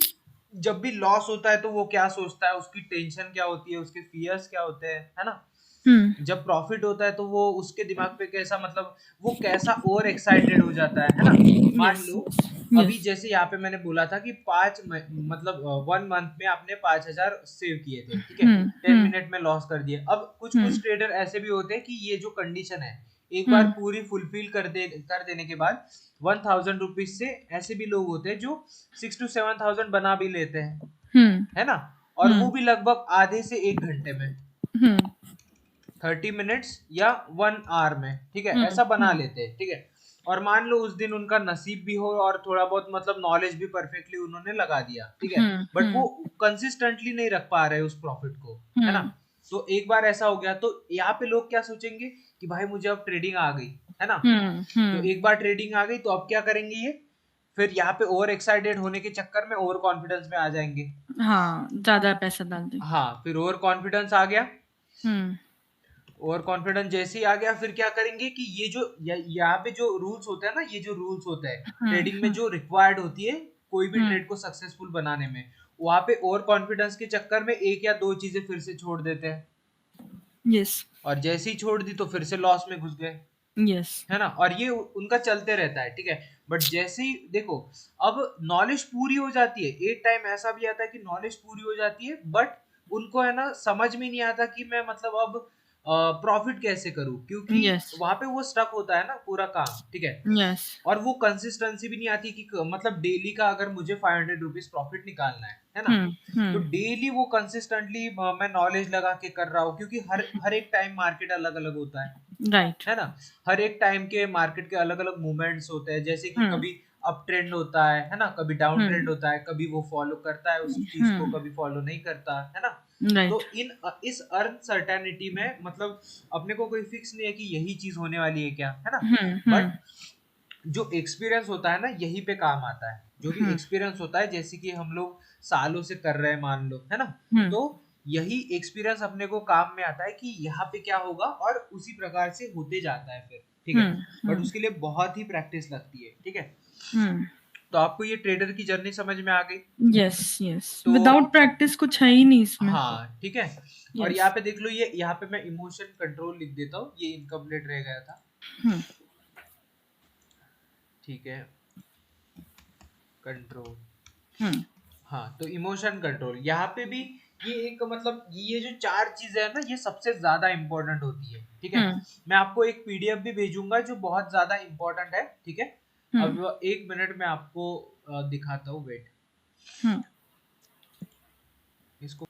जब भी लॉस होता है तो वो क्या सोचता है, उसकी टेंशन क्या होती है, उसके फियर्स क्या होते हैं, है ना। हम्म। जब प्रॉफिट होता है तो वो उसके दिमाग पे कैसा मतलब वो कैसा ओवर एक्साइटेड हो जाता है ना। मान यस। लो अभी यस। जैसे यहाँ पे मैंने बोला था कि मतलब 1 मंथ में आपने 5,000 सेव किए थे, ठीक है, हम्म। 10 मिनट में लॉस कर दिए। अब कुछ कुछ हम्म। ट्रेडर ऐसे भी होते हैं कि ये जो कंडीशन है एक बार हम्म। पूरी फुलफिल कर देने के बाद 1,000 रुपीज से ऐसे भी लोग होते हैं जो 6 to 7,000 बना भी लेते हैं, हम्म। है ना। और वो हम्म। भी लगभग आधे से 1 घंटे में, हम्म। 30 मिनट्स या 1 आवर में, ठीक है, हम्म। ऐसा बना हम्म। लेते हैं, ठीक है। और मान लो उस दिन उनका नसीब भी हो और थोड़ा बहुत मतलब नॉलेज भी परफेक्टली उन्होंने लगा दिया, ठीक है, हम्म। बट वो हम्म। कंसिस्टेंटली नहीं रख पा रहे उस प्रॉफिट को, है ना। हम्म। तो एक बार ऐसा हो गया तो यहाँ पे लोग क्या सोचेंगे कि भाई मुझे अब ट्रेडिंग आ गई, है ना। हम्म। तो हम्म। एक बार ट्रेडिंग आ गई तो अब क्या करेंगे ये, फिर यहाँ पे ओवर एक्साइटेड होने के चक्कर में ओवर कॉन्फिडेंस में आ जाएंगे। हाँ, ज्यादा पैसा डाल दे। हाँ, फिर ओवर कॉन्फिडेंस आ गया। हम्म। ओवर कॉन्फिडेंस जैसे ही आ गया फिर क्या करेंगे कि ये जो यहाँ पे जो रूल्स होते हैं ना, ये जो रूल्स होते हैं हम्म। ट्रेडिंग में हम्म। जो रिक्वायर्ड होती है कोई भी हम्म। ट्रेड को सक्सेसफुल बनाने में, वहां पे ओवर कॉन्फिडेंस के चक्कर में एक या दो चीजें फिर से छोड़ देते हैं। यस। और जैसे ही छोड़ दी तो फिर से लॉस में घुस गए, यस। है ना। और ये उनका चलते रहता है, ठीक है। बट जैसे ही देखो अब नॉलेज पूरी हो जाती है, एक टाइम ऐसा भी आता है कि नॉलेज पूरी हो जाती है बट उनको है ना समझ में नहीं आता कि मैं मतलब अब प्रॉफिट कैसे करूं, क्योंकि यस। वहां पे वो स्टक होता है ना पूरा काम, ठीक है। यस। और वो कंसिस्टेंसी भी नहीं आती कि मतलब डेली का अगर मुझे 500 रुपीज प्रॉफिट निकालना है ना। हम्म। तो हम्म। डेली वो कंसिस्टेंटली मैं नॉलेज लगा के कर रहा हूँ, क्योंकि हर हर एक टाइम मार्केट अलग अलग होता राइट। है ना। हर एक टाइम के मार्केट के अलग अलग मूवमेंट्स होते हैं, जैसे कि हम्म। कभी अप ट्रेंड होता है ना, कभी डाउन ट्रेंड हम्म। होता है, कभी वो फॉलो करता है उस चीज को, हम्म। कभी फॉलो नहीं करता, है ना। तो राइट। इस अनसर्टेनिटी में मतलब अपने को कोई फिक्स नहीं है कि यही चीज होने वाली है क्या, है ना। हम्म। बट हम्म। जो एक्सपीरियंस होता है ना यहीं पे काम आता है, जो भी हम्म। एक्सपीरियंस होता है जैसे कि हम लोग सालों से कर रहे हैं मान लो, है ना। हम्म। तो यही एक्सपीरियंस अपने को काम में आता है कि यहाँ पे क्या होगा और उसी प्रकार से होते जाता है फिर, ठीक है। हम्म। बट हम्म। उसके लिए बहुत ही प्रैक्टिस लगती है, ठीक है। हम्म। तो आपको ये ट्रेडर की जर्नी समझ में आ गई। यस। यस, तो विदाउट प्रैक्टिस कुछ है ही नहीं इसमें। हाँ, ठीक है। और यस। यहाँ पे देख लो, ये यहाँ पे मैं इमोशन कंट्रोल लिख देता हूँ, ये इनकम्प्लीट रह गया था, हम्म। ठीक है, कंट्रोल। हम्म। हाँ, तो इमोशन कंट्रोल यहाँ पे भी ये एक मतलब ये जो चार चीजें है ना ये सबसे ज्यादा इंपॉर्टेंट होती है, ठीक है। हम्म। मैं आपको एक पीडीएफ भी भेजूंगा जो बहुत ज्यादा इंपॉर्टेंट है, ठीक है। हम्म। अब 1 मिनट में आपको दिखाता हूँ, वेट, हम्म। इसको।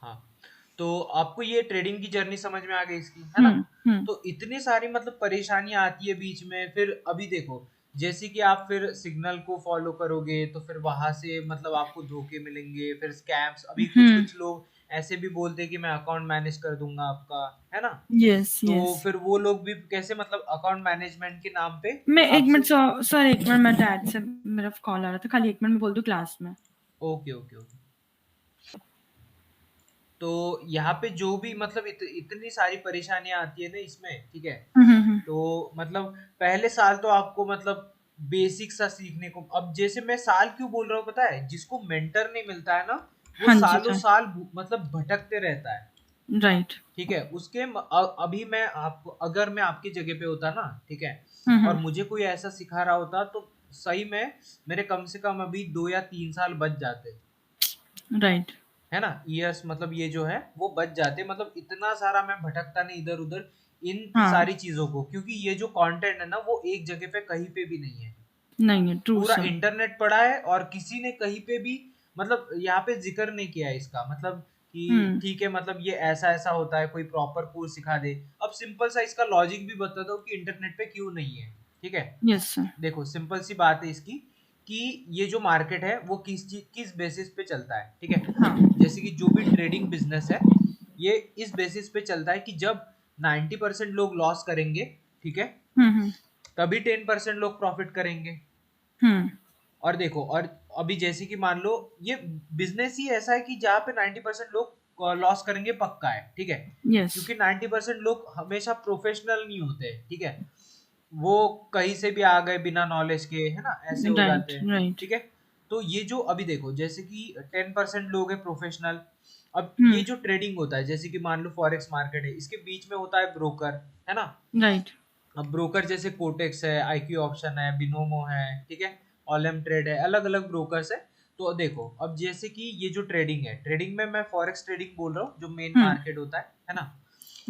हाँ, तो आपको ये ट्रेडिंग की जर्नी समझ में आ गई इसकी, है ना। हम्म। हम्म। तो इतनी सारी मतलब परेशानियां आती है बीच में, फिर अभी देखो जैसे कि आप फिर सिग्नल को फॉलो करोगे तो फिर वहां से मतलब आपको धोखे मिलेंगे, फिर स्कैम्स, अभी कुछ हम्म। कुछ लोग ऐसे भी बोलते हैं कि मैं अकाउंट मैनेज कर दूंगा आपका, है ना। यस। तो यस। फिर वो लोग भी कैसे मतलब अकाउंट मैनेजमेंट के नाम पे मैं एक मिनट आपसे। सर, एक मिनट, मैं डैड से मेरा कॉल आ रहा था, खाली एक मिनट में बोल दूं क्लास में। Okay okay okay. तो यहाँ पे जो भी मतलब इतनी सारी परेशानियां आती है ना इसमें, ठीक है। हम्म। हम्म। तो मतलब पहले साल तो आपको मतलब बेसिक सा सीखने को, अब जैसे मैं साल क्यों बोल रहा हूँ पता है, जिसको मेंटर नहीं मिलता है ना वो हाँ जी सालों सर। साल मतलब भटकते रहता है, राइट। ठीक है। अभी मैं आपको अगर मैं आपकी जगह पे होता ना, ठीक है, और हम्म। मुझे कोई ऐसा सिखा रहा होता तो सही में मेरे कम से कम अभी 2 या 3 साल बच जाते, राइट। है ना। ईयर्स मतलब ये जो है वो बच जाते, मतलब इतना सारा मैं भटकता नहीं इधर उधर इन हाँ। सारी चीजों को, क्योंकि ये जो कंटेंट है ना वो एक जगह पे कहीं पे भी नहीं है, नहीं है, ट्रू पूरा सर। इंटरनेट पड़ा है और किसी ने कहीं पे भी मतलब यहाँ पे जिक्र नहीं किया है इसका, मतलब कि हम्म। ठीक है मतलब ये ऐसा ऐसा होता है, कोई प्रॉपर कोर्स सिखा दे। अब सिंपल सा इसका लॉजिक भी बता दो कि इंटरनेट पे क्यों नहीं है, ठीक है। Yes sir. देखो सिंपल सी बात है इसकी कि ये जो मार्केट है वो किस बेसिस पे चलता है, ठीक है। हाँ। जैसे कि जो भी ट्रेडिंग बिजनेस है ये इस बेसिस पे चलता है कि जब 90% लोग लॉस करेंगे, ठीक है, हम्म तभी 10% लोग प्रॉफिट करेंगे। हम्म और देखो, और अभी जैसे कि मान लो ये बिजनेस ही ऐसा है कि जहाँ पे 90% लोग लॉस करेंगे पक्का है, ठीक है, यस क्योंकि 90% लोग हमेशा प्रोफेशनल नहीं होते, ठीक है, वो कहीं से भी आ गए बिना नॉलेज के, है ना, ऐसे हो राइट जाते हैं, राइट ठीक है। तो ये जो अभी देखो, जैसे कि 10% लोग हैं प्रोफेशनल। अब ये हम्म जो ट्रेडिंग होता है, जैसे कि मान लो फॉरेक्स मार्केट है, इसके बीच में होता है ब्रोकर, है ना। राइट अब ब्रोकर जैसे कोटेक्स है, आईक्यू ऑप्शन है, बिनोमो है, ठीक है, ऑलम ट्रेड है, अलग अलग ब्रोकर्स है। तो देखो, अब जैसे कि ये जो ट्रेडिंग है, ट्रेडिंग में मैं फॉरेक्स ट्रेडिंग बोल रहा हूँ, जो मेन हम्म मार्केट होता है ना।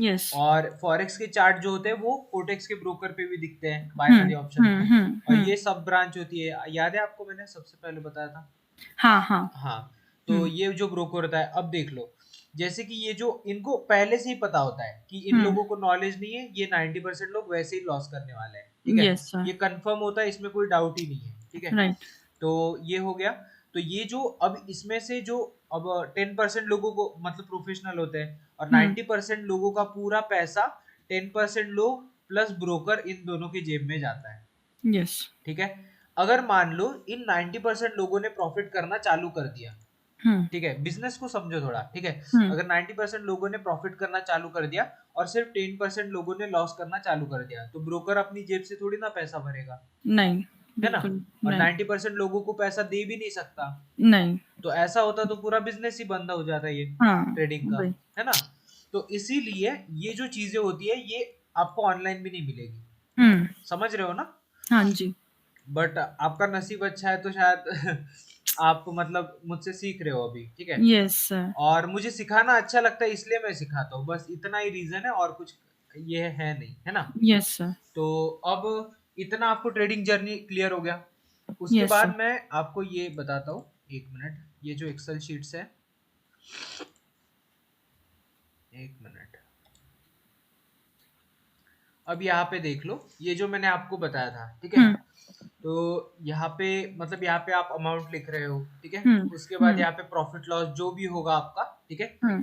यस और फॉरेक्स के चार्ट जो होते हैं वो कोटेक्स के ब्रोकर पे भी दिखते हैं, बायनरी ऑप्शन पे। और ये सब ब्रांच होती है, याद है आपको, मैंने सबसे पहले बताया था। हाँ हाँ हाँ, तो हम्म ये जो ब्रोकर होता है, अब देख लो, जैसे कि ये जो इनको पहले से ही पता होता है कि इन हम्म लोगों को नॉलेज नहीं है, ये 90% लोग वैसे ही लॉस करने वाले हैं, ठीक है, यस सर ये कंफर्म होता है, इसमें कोई डाउट ही नहीं है, ठीक है। राइट तो ये हो गया। तो ये जो अब इसमें से जो अब 10% लोगों को मतलब प्रोफेशनल होते हैं, और हम्म 90% लोगों का पूरा पैसा 10% लोग प्लस ब्रोकर इन दोनों की जेब में जाता है, यस ठीक है। अगर मान लो इन 90% लोगों ने प्रॉफिट करना चालू कर दिया, हम्म ठीक है, बिजनेस को समझो थोड़ा, ठीक है। हम्म अगर 90% लोगों ने प्रॉफिट करना चालू कर दिया और सिर्फ 10% लोगों ने लॉस करना चालू कर दिया, तो ब्रोकर अपनी जेब से थोड़ी ना पैसा भरेगा, नहीं है ना। बिल्कुल और नहीं 90% लोगों को पैसा दे भी नहीं सकता। नहीं तो ऐसा होता तो पूरा बिजनेस ही बंद हो जाता ये हाँ ट्रेडिंग का, वही है ना। तो इसीलिए ये जो चीजें होती है ये आपको ऑनलाइन भी नहीं मिलेगी, हम्म समझ रहे हो ना। हाँ जी बट आपका नसीब अच्छा है तो शायद आप मतलब मुझसे सीख रहे हो अभी, ठीक है। यस सर और मुझे सिखाना अच्छा लगता है, इसलिए मैं सिखाता हूँ, बस इतना ही रीजन है, और कुछ ये है नहीं, है ना। यस सर तो अब इतना आपको ट्रेडिंग जर्नी क्लियर हो गया। उसके यस सर बाद मैं आपको ये बताता हूँ, एक मिनट, ये जो एक्सेल शीट्स है, एक मिनट, अब यहाँ पे देख लो, ये जो मैंने आपको बताया था, ठीक है। हम्म तो यहाँ पे मतलब यहाँ पे आप अमाउंट लिख रहे हो, ठीक है। हम्म उसके बाद हम्म यहाँ पे प्रॉफिट लॉस जो भी होगा आपका, ठीक है। हम्म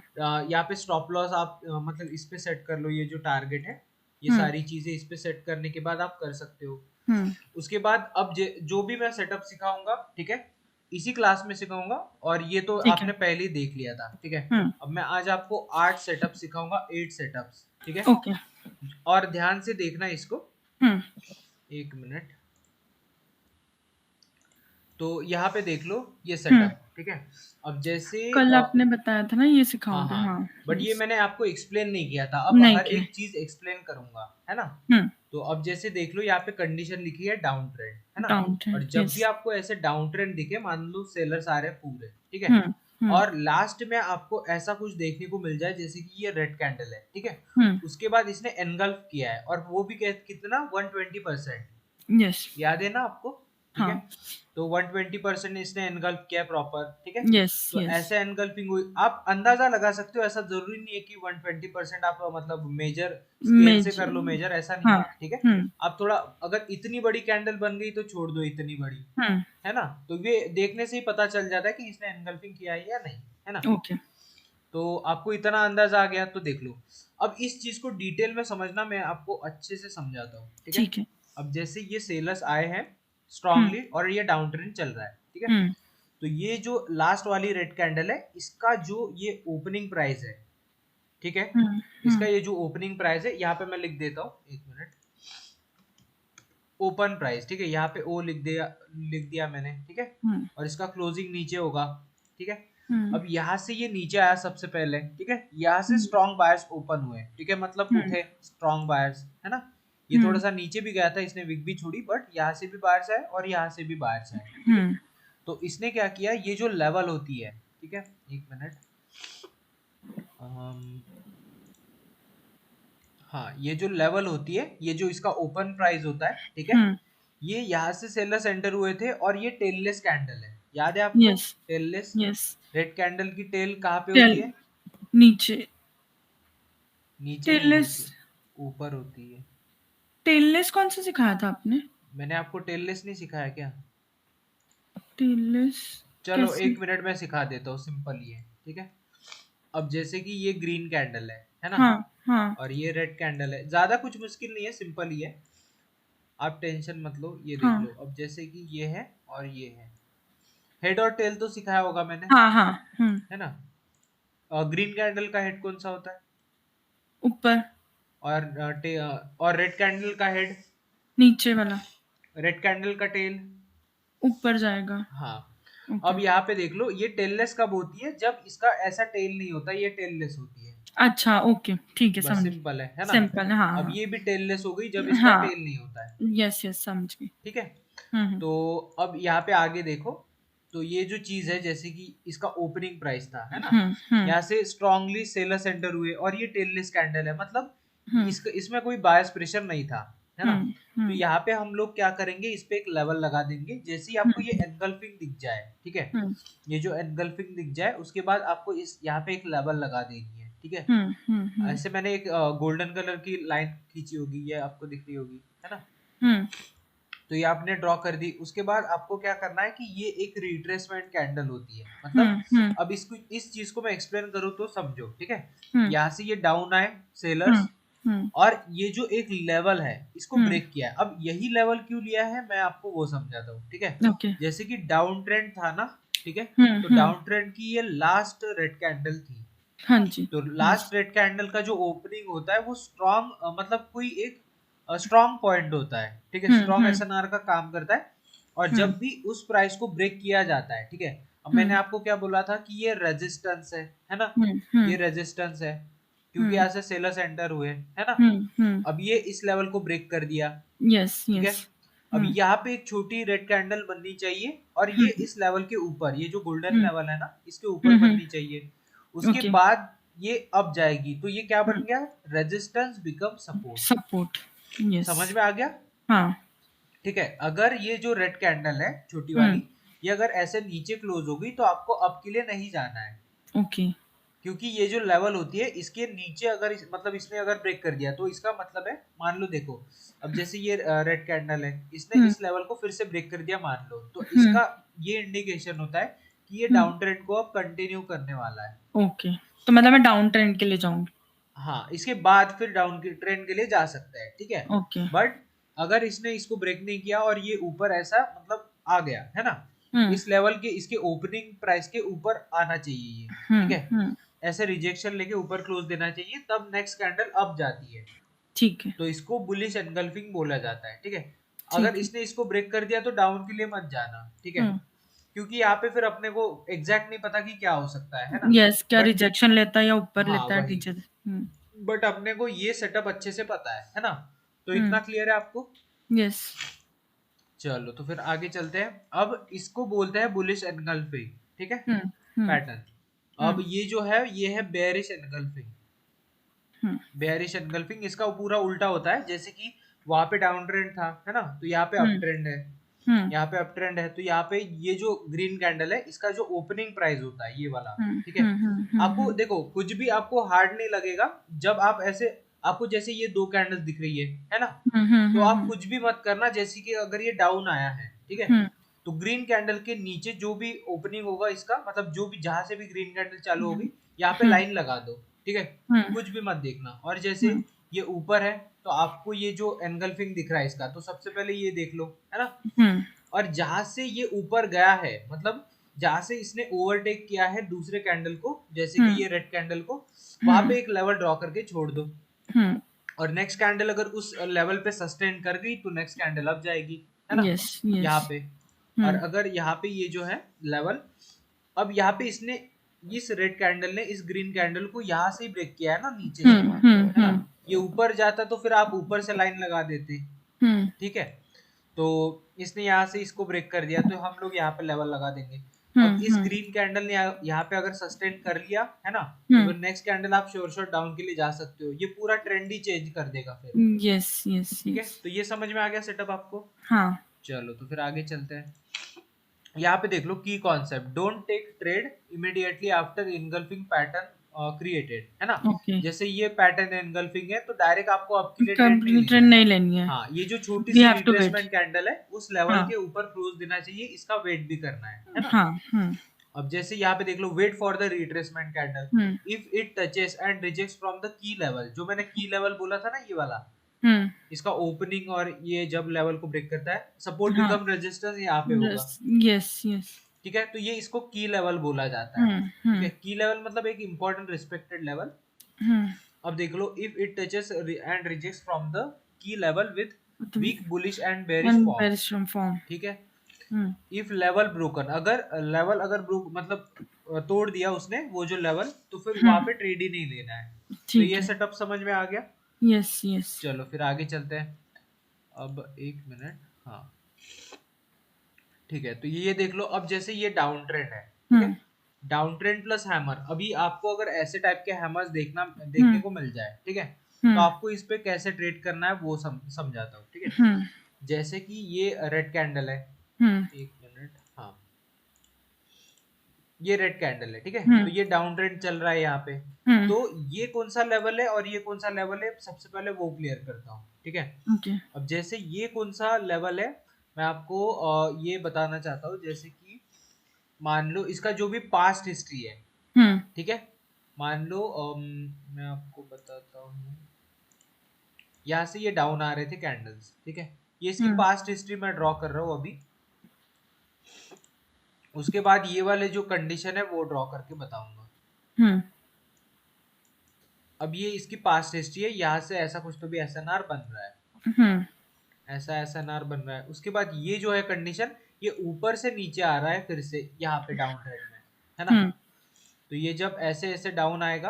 यहाँ पे स्टॉप लॉस आप मतलब इस पे सेट कर लो, ये जो टारगेट है, ये हम्म सारी चीजें इस पे सेट करने के बाद आप कर सकते हो। हम्म उसके बाद अब जो भी मैं सेटअप सिखाऊंगा, ठीक है, इसी क्लास में सिखाऊंगा, और ये तो ठीक है आपने पहले ही देख लिया था, ठीक है। हम्म अब मैं आज आपको 8 सेटअप सिखाऊंगा, 8 सेटअप्स, ठीक है। ओके और ध्यान से देखना इसको, हम्म एक मिनट। तो यहाँ पे देख लो ये हम्म सेटअप, ठीक है। अब जैसे कल आपने बताया था ना ये हाँ सिखाओगे हाँ, हाँ बट ये यस मैंने आपको एक्सप्लेन नहीं किया था, अब नहीं हर किया एक चीज एक्सप्लेन करूंगा, है ना। हम्म तो अब जैसे देख लो, यहाँ पे कंडीशन लिखी है डाउन ट्रेंड, है ना। डाउन और ट्रेंड जब भी यस आपको ऐसे डाउन ट्रेंड दिखे, मान लो सेलर्स आ रहे हैं पूरे, ठीक है, हम्म और लास्ट में आपको ऐसा कुछ देखने को मिल जाए जैसे कि ये रेड कैंडल है, ठीक है, हम्म उसके बाद इसने एनगल्फ किया है, और वो भी कितना 120%, यस याद है ना आपको, ठीक है। हाँ तो 120% इसने एनगल्फ किया प्रॉपर, ठीक है। यस तो यस ऐसे एनगल्फिंग हुई, आप अंदाजा लगा सकते हो, ऐसा जरूरी नहीं है कि 120% आप मतलब मेजर स्केल से कर लो मेजर मेजर, ऐसा नहीं हाँ है, ठीक है। हम्म आप थोड़ा, अगर इतनी बड़ी कैंडल बन गई तो छोड़ दो इतनी बड़ी, हम्म है ना। तो ये देखने से ही पता चल जाता है कि इसने एनगल्फिंग किया है या नहीं, है ना। ओके तो आपको इतना अंदाजा आ गया, तो देख लो। अब इस चीज को डिटेल में समझना, मैं आपको अच्छे से समझाता हूँ, ठीक है। ठीक है अब जैसे ये सेलर्स आए हैं हम्म स्ट्रांगली, और ये डाउन ट्रेंड चल रहा है, ठीक है। हम्म तो ये जो लास्ट वाली रेड कैंडल है, इसका जो ये ओपनिंग प्राइस है, ठीक है, इसका हम्म ये जो ओपनिंग प्राइस है, यहाँ पे मैं लिख देता हूँ, एक मिनट, ओपन प्राइस, ठीक है, यहाँ पे ओ लिख दिया मैंने, ठीक है। हम्म और इसका क्लोजिंग नीचे होगा, ठीक है। हम्म अब यहाँ से ये नीचे आया सबसे पहले, ठीक है, यहाँ से हम्म स्ट्रॉन्ग बायर्स ओपन हुए, ठीक है, मतलब हम्म उठे स्ट्रॉन्ग बायर्स, है ना। ये थोड़ा हम्म सा नीचे भी गया था, इसने विक भी छोड़ी, बट यहाँ से भी बायर्स आए और यहाँ से भी बायर्स आए, ठीक है। हम्म तो इसने क्या किया, ये जो लेवल होती है, ठीक है, एक मिनट, हाँ, ये जो लेवल होती है, ये जो इसका ओपन प्राइस होता है, ठीक है, हम्म ये यहाँ से सेलर्स एंटर हुए थे, और ये टेललेस कैंडल है, याद है आपको, yes tailless. Yes red candle की टेल कहाँ पे टेल होती है, नीचे नीचे नहीं टेललेस होती, ऊपर होती है। टेललेस कौन सा सिखाया था आपने मैंने आपको टेललेस नहीं सिखाया क्या। टेललेस चलो कैसे एक मिनट में सिखा देता हूँ, सिंपल ही है, ठीक है। अब जैसे कि ये ग्रीन कैंडल है ना, हाँ, हाँ, और ये रेड कैंडल है, ज्यादा कुछ मुश्किल नहीं है, सिंपल ही है, आप टेंशन मत लो। ये देख हाँ, लो, अब जैसे कि ये है और ये है, हेड और टेल तो सिखाया होगा मैंने, हाँ, हाँ, है ना। और ग्रीन कैंडल का हेड कौन सा होता है, ऊपर, और और रेड कैंडल का हेड, नीचे वाला, रेड कैंडल का टेल, ऊपर जाएगा। हाँ। ओके। अब यहाँ पे देख लो, ये टेललेस कब होती है, जब इसका ऐसा टेल नहीं होता, ये टेललेस होती है। अच्छा, ओके, ठीक है, बस समझ सिंपल है ना। सिंपल है, हाँ, अब हाँ। ये भी टेललेस हो गई जब इसका हाँ, टेल नहीं होता है, यस, यस, समझ गई। ठीक है। हुँ। तो अब यहाँ पे आगे देखो, तो ये जो चीज है, जैसे कि इसका ओपनिंग प्राइस था, है ना, हुँ, हुँ, यहाँ से स्ट्रांगली सेलर सेंटर हुए, और ये टेललेस कैंडल है, मतलब हुँ, इसमें कोई बायस प्रेशर नहीं था, है ना। हुँ, तो हुँ, यहाँ पे हम लोग क्या करेंगे, इस पे एक लेवल लगा देंगे, जैसे ही आपको ये हुँ, एनगल्फिंग दिख जाए, ठीक है, हुँ, ये जो एनगल्फिंग दिख जाए, उसके बाद आपको इस यहाँ पे एक लेवल लगा देनी है, ठीक है। हुँ, हुँ, हुँ, ऐसे मैंने एक गोल्डन कलर की लाइन खींची होगी, ये आपको दिख रही होगी, है ना। हुँ, तो ये आपने ड्रॉ कर दी, उसके बाद आपको क्या करना है कि ये एक रिट्रेसमेंट कैंडल होती है, हुँ, मतलब हुँ, अब इसको, इस चीज को मैं एक्सप्लेन करूँ तो समझो, ठीक है। हुँ, यहाँ से ये डाउन आए हुँ, सेलर्स, हुँ, और ये जो एक लेवल है, इसको हुँ, ब्रेक किया है। अब यही लेवल क्यों लिया है, मैं आपको वो समझाता हूँ, ठीक है। ओके। जैसे कि डाउन ट्रेंड था ना, ठीक है, हुँ, तो हुँ, डाउन ट्रेंड की ये लास्ट रेड कैंडल थी। हाँ जी, तो यस। लास्ट रेड कैंडल का जो ओपनिंग होता है, वो स्ट्रॉन्ग, मतलब कोई एक स्ट्रॉन्ग पॉइंट होता है, ठीक है, हुँ, स्ट्रॉन्ग हुँ, एसएनआर का काम करता है। और हुँ, जब भी उस प्राइस को ब्रेक किया जाता है, ठीक है, अब मैंने हुँ, आपको क्या बोला था कि ये रेजिस्टेंस है ना, हुँ, हुँ, ये रेजिस्टेंस है, क्योंकि हुँ, यहाँ से सेलर्स एंटर हुए, है ना। हुँ, हुँ, अब ये इस लेवल को ब्रेक कर दिया, यस, ठीक है। यस। अब हुँ, यहाँ पे एक छोटी रेड कैंडल बननी चाहिए, और ये हुँ, इस लेवल के ऊपर, ये जो गोल्डन हुँ, लेवल है ना, इसके ऊपर हुँ, हुँ, बननी चाहिए। उसके ओके। बाद ये अब जाएगी, तो ये क्या हुँ, बन गया, resistance become support. Support, yes. समझ में आ गया, हाँ, ठीक है। अगर ये जो रेड कैंडल है छोटी हुँ, वाली, ये अगर ऐसे नीचे क्लोज हो गई, तो आपको अप के लिए नहीं जाना है, ओके। क्योंकि ये जो लेवल होती है, इसके नीचे अगर मतलब इसने अगर ब्रेक कर दिया, तो इसका मतलब है, मान लो देखो, अब जैसे ये रेड कैंडल है, इसने हुँ, इस लेवल को फिर से ब्रेक कर दिया, मान लो, तो हुँ, इसका ये इंडिकेशन होता है कि ये हुँ, डाउन ट्रेंड को अब कंटिन्यू करने वाला है। ओके। तो मतलब मैं डाउन ट्रेंड के लिए जाऊँगी। हाँ, इसके बाद फिर डाउन के ट्रेंड के लिए जा सकता है, ठीक है। ओके। बट अगर इसने इसको ब्रेक नहीं किया, और ये ऊपर ऐसा मतलब आ गया, है ना, हुँ, इस लेवल के, इसके ओपनिंग प्राइस के ऊपर आना चाहिए ये, हुँ, ठीक है, हुँ, ऐसे रिजेक्शन लेके ऊपर क्लोज देना चाहिए, तब नेक्स्ट कैंडल अप जाती है। ठीक है, तो इसको बुलिश एनगल्फिंग बोला जाता है, ठीक है। अगर ठीक है। इसने इसको ब्रेक कर दिया, तो डाउन के लिए मत जाना, ठीक है, हुँ, क्योंकि यहाँ पे फिर अपने को एग्जैक्ट नहीं पता कि क्या हो सकता है ना। यस, क्या बट रिजेक्शन लेता है या ऊपर हाँ, लेता है वही, नीचे हुँ, बट अपने को ये सेटअप अच्छे से पता है ना। तो हुँ, इतना क्लियर है आपको। यस। चलो, तो फिर आगे चलते हैं। अब इसको बोलते हैं बुलिश एनगल्फिंग, ठीक है, हुँ, हुँ, पैटर्न। हुँ, अब ये जो है, ये है बेयरिश एनगल्फिंग। हुँ, बेयरिश एनगल्फिंग इसका पूरा उल्टा होता है, जैसे कि वहां पे डाउन ट्रेंड था, है ना, तो यहाँ पे अप हुँ, ट्रेंड है, हुँ, यहाँ पे अप ट्रेंड है, तो यहाँ पे ये जो ग्रीन कैंडल है, इसका जो ओपनिंग प्राइस होता है, ये वाला, हुँ, ठीक है। हुँ, हुँ, हुँ, आपको हुँ, देखो, कुछ भी आपको हार्ड नहीं लगेगा, जब आप ऐसे, आपको जैसे ये दो कैंडल्स दिख रही है ना, हुँ, हुँ, तो हुँ, आप हुँ, कुछ भी मत करना, जैसे कि अगर ये डाउन आया है, ठीक है, हुँ, तो ग्रीन कैंडल के नीचे जो भी ओपनिंग होगा इसका, मतलब जो भी, जहां से भी ग्रीन कैंडल चालू होगी, यहाँ पे हुँ, लाइन लगा दो, ठीक है, हुँ, कुछ भी मत देखना। और जैसे हुँ, ये ऊपर है, तो आपको ये जो एनगल्फिंग दिख रहा है इसका, तो सबसे पहले ये देख लो, है ना। हुँ, और जहां से ये ऊपर गया है, मतलब जहां से इसने ओवरटेक किया है दूसरे कैंडल को, जैसे हुँ, कि ये रेड कैंडल को, वहां हुँ, पे एक लेवल ड्रॉ करके छोड़ दो। हुँ, और नेक्स्ट कैंडल अगर उस लेवल पे सस्टेन कर गई, तो नेक्स्ट कैंडल अप जाएगी, है ना, यस, यस। यहाँ पे। और हुँ, अगर यहाँ पे ये जो है लेवल, अब यहाँ पे इसने, इस रेड कैंडल ने इस ग्रीन कैंडल को यहाँ से ही ब्रेक किया है ना, नीचे से, हुँ, हुँ, है ना। हुँ, ये ऊपर जाता, तो फिर आप ऊपर से लाइन लगा देते, हुँ, ठीक है। तो इसने यहाँ से इसको ब्रेक कर दिया, तो हम लोग यहाँ पे लेवल लगा देंगे। हुँ, अब इस हुँ, ग्रीन कैंडल ने यहाँ पे अगर सस्टेन कर लिया, है ना, तो हुँ, फिर नेक्स्ट कैंडल आप श्योर शॉट डाउन के लिए जा सकते हो, ये पूरा ट्रेंड ही चेंज कर देगा फिर, यस, यस, ठीक है। यस। तो ये समझ में आ गया सेटअप आपको। हाँ, चलो, तो फिर आगे चलते हैं। यहाँ पे देख लो की concept, don't take trade immediately after engulfing pattern created, है ना। ओके। जैसे ये पैटर्न इनगल्फिंग है, तो डायरेक्ट आपको आपके लिए ट्रेड नहीं कंपनी लेना ट्रेंड है। नहीं लेनी है। हाँ, ये जो छोटी we see have to wait. Retracement candle है, उस लेवल हाँ, के ऊपर क्लोज देना चाहिए, इसका वेट भी करना है ना। हाँ, हुँ, अब जैसे यहाँ पे देख लो, wait for the retracement candle, hmm if it touches and rejects from the key level, जो मैंने की लेवल बोला था ना ये वाला, हम्म इसका ओपनिंग और ये जब लेवल को ब्रेक करता है, सपोर्ट हाँ बिकम रेजिस्टेंस यहाँ पे होगा। यस यस यस ठीक है, तो ये इसको की लेवल बोला जाता है। ठीक है, हम्म की लेवल मतलब एक इंपॉर्टेंट रिस्पेक्टेड लेवल। हम्म अब देख लो, if it touches and rejects from the key level with weak bullish and bearish and form. पेरिस्ट्रम फॉर्म ठीक है, हम्म इफ लेवल ब्रोकन, अगर लेवल अगर ब्रोक मतलब तोड़ दिया उसने वो जो लेवल, तो फिर वहां पे ट्रेड ही नहीं लेना है। तो ठीक ये है सेटअप समझ में आ गया। यस यस चलो फिर आगे चलते हैं। अब एक मिनट, हाँ ठीक है, तो ये देख लो, अब जैसे ये डाउन ट्रेंड है, ठीक है, हम्म डाउन ट्रेंड प्लस हैमर। अभी आपको अगर ऐसे टाइप के हैमर्स देखने हम्म को मिल जाए, ठीक है, तो हम्म आपको इस पे कैसे ट्रेड करना है वो समझाता हूँ। ठीक है, हम्म जैसे कि ये रेड कैंडल है, हम्म एक मिनट, हाँ ये रेड कैंडल है, ठीक है, तो हम्म ये डाउन ट्रेंड चल रहा है यहाँ पे। हम्म तो ये कौन सा लेवल है और ये कौन सा लेवल है, सबसे पहले वो क्लियर करता हूँ। ठीक है, ओके अब जैसे ये कौन सा लेवल है, मैं आपको ये बताना चाहता हूँ। जैसे कि मान लो इसका जो भी पास्ट हिस्ट्री है, हम्म ठीक है, मान लो मैं आपको बताता हूँ, यहाँ से ये डाउन आ रहे थे कैंडल्स, ठीक है, ये इसकी हम्म पास्ट हिस्ट्री मैं ड्रॉ कर रहा हूँ अभी। उसके बाद ये वाले जो कंडीशन है वो ड्रॉ करके बताऊंगा। हम्म अब ये इसकी पास्ट हिस्ट्री है, यहाँ से ऐसा कुछ तो भी एसएनआर बन रहा है, हम्म ऐसा एसएनआर बन रहा है। उसके बाद ये जो है कंडीशन, ये ऊपर से नीचे आ रहा है फिर से यहाँ पे डाउन ट्रेंड में, है ना। हम्म तो ये जब ऐसे ऐसे डाउन आएगा,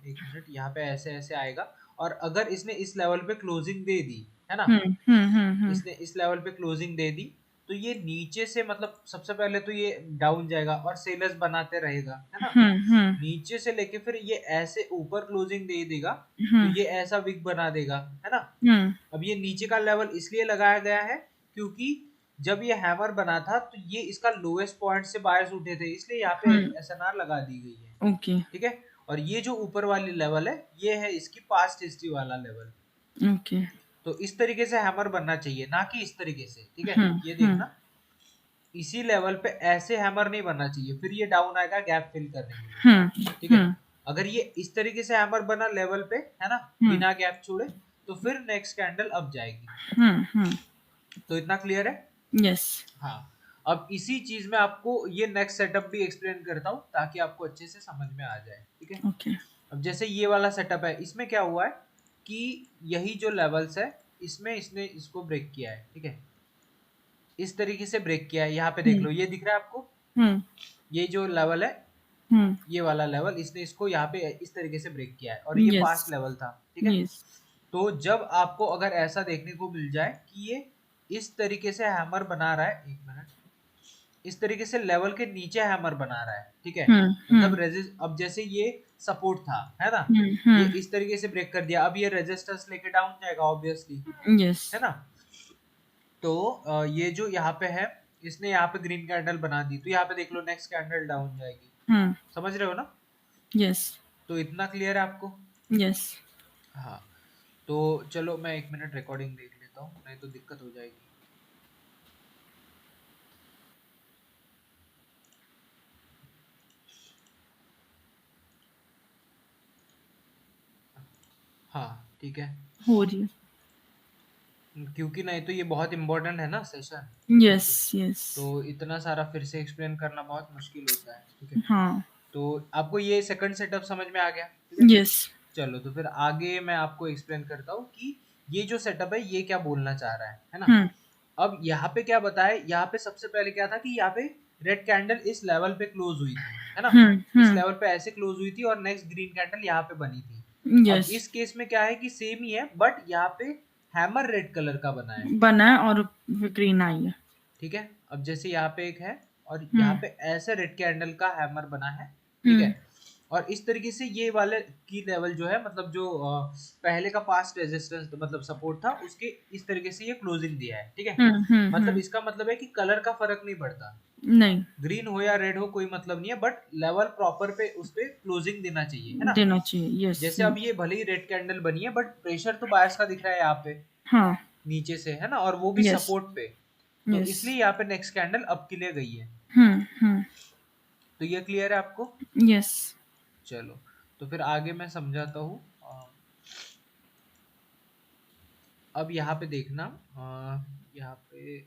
एक मिनट, यहाँ पे ऐसे ऐसे आएगा, और अगर इसने इस लेवल पे क्लोजिंग दे दी, है ना, हम्म इसने इस लेवल पे क्लोजिंग दे दी, तो ये नीचे से मतलब सबसे पहले तो ये डाउन जाएगा और सेलर्स बनाते रहेगा, है ना, हम्म नीचे से लेके फिर ये ऐसे ऊपर क्लोजिंग दे देगा, तो हम्म ये ऐसा विक बना देगा, है ना। हम्म अब ये नीचे का लेवल इसलिए लगाया गया है क्योंकि जब ये हैमर बना था तो ये इसका लोएस्ट पॉइंट से बायर्स उठे थे, इसलिए यहाँ पे हम्म एसएनआर लगा दी गई है। ओके ठीक है, और ये जो ऊपर वाली लेवल है ये है इसकी पास्ट हिस्ट्री वाला लेवल। ओके तो इस तरीके से हैमर बनना चाहिए, ना कि इस तरीके से। ठीक है, ये हम्म देखना, इसी लेवल पे ऐसे हैमर नहीं बनना चाहिए, फिर ये डाउन आएगा गैप फिल करने के लिए। ठीक है, हम्म अगर ये इस तरीके से हैमर बना लेवल पे, है ना, हम्म बिना गैप छोड़े, तो फिर नेक्स्ट कैंडल अब जाएगी। हम्म तो इतना क्लियर है। यस हाँ, अब इसी चीज में आपको ये नेक्स्ट सेटअप भी एक्सप्लेन करता हूँ ताकि आपको अच्छे से समझ में आ जाए। ठीक है, ओके अब जैसे ये वाला सेटअप है, इसमें क्या हुआ है कि यही जो लेवल्स है इसमें इसने इसको ब्रेक किया है। ठीक है, इस तरीके से ब्रेक किया है, यहाँ पे देख लो, ये दिख रहा है आपको, हम्म ये जो लेवल है, हम्म ये वाला लेवल, इसने इसको यहाँ पे इस तरीके से ब्रेक किया है, और ये यस पास्ट लेवल था। ठीक है, यस तो जब आपको अगर ऐसा देखने को मिल जाए कि ये इस तरीके से हैमर बना रहा है, एक मिनट, इस तरीके से लेवल के नीचे हैमर बना रहा है, ठीक है, मतलब रेजिस्ट, अब जैसे ये सपोर्ट था, है ना, ये इस तरीके से ब्रेक कर दिया, अब ये रेजिस्टेंस लेके डाउन जाएगा ऑब्वियसली, यस है ना। तो ये जो यहाँ पे है, इसने यहाँ पे ग्रीन कैंडल बना दी, तो यहाँ पे देख लो नेक्स्ट कैंडल डाउन जाएगी। समझ रहे हो ना। यस तो इतना क्लियर है आपको। यस हाँ, तो चलो मैं एक मिनट रिकॉर्डिंग देख लेता हूँ, नहीं तो दिक्कत हो जाएगी। हाँ ठीक है, हो रही है क्योंकि नहीं तो ये बहुत इम्पोर्टेंट है ना सेशन, यस यस तो इतना सारा फिर से एक्सप्लेन करना बहुत मुश्किल होता है। ठीक है, हाँ तो आपको ये सेकंड सेटअप समझ में आ गया। ठीक है, यस चलो तो फिर आगे मैं आपको एक्सप्लेन करता हूँ कि ये जो सेटअप है ये क्या बोलना चाह रहा है ना। अब यहाँ पे क्या बताया, यहाँ पे सबसे पहले क्या था कि यहाँ पे रेड कैंडल इस लेवल पे क्लोज हुई थी, है ना, इस लेवल पे ऐसे क्लोज हुई थी, और नेक्स्ट ग्रीन कैंडल यहाँ पे बनी थी। अब यस इस केस में क्या है कि सेम ही है, बट यहाँ पे हैमर रेड कलर का बना है। बना है और ग्रीन आई है ठीक है, अब जैसे यहाँ पे एक है, और यहाँ पे ऐसे रेड कैंडल का हैमर बना है। ठीक है, और इस तरीके से ये वाले की लेवल जो है, मतलब जो पहले का पास्ट रेजिस्टेंस मतलब सपोर्ट था, उसके इस तरीके से ये क्लोजिंग दिया है। ठीक है, मतलब इसका मतलब है कि कलर का फर्क नहीं पड़ता, नहीं ग्रीन हो या रेड हो कोई मतलब नहीं है, बट लेवल प्रॉपर पे उस पे क्लोजिंग देना चाहिए, है ना। देना चाहिए यस जैसे अब ये भले ही रेड कैंडल बनी है, बट प्रेशर तो बायर्स का दिख रहा है यहाँ पे हाँ नीचे से, है ना, और वो भी यस सपोर्ट पे, तो यस इसलिए यहाँ पे नेक्स्ट कैंडल अप के लिए गई है। हम्म तो ये क्लियर है आपको? यस। चलो, तो फिर आगे मैं समझाता हूँ। अब यहाँ पे देखना, यहाँ पे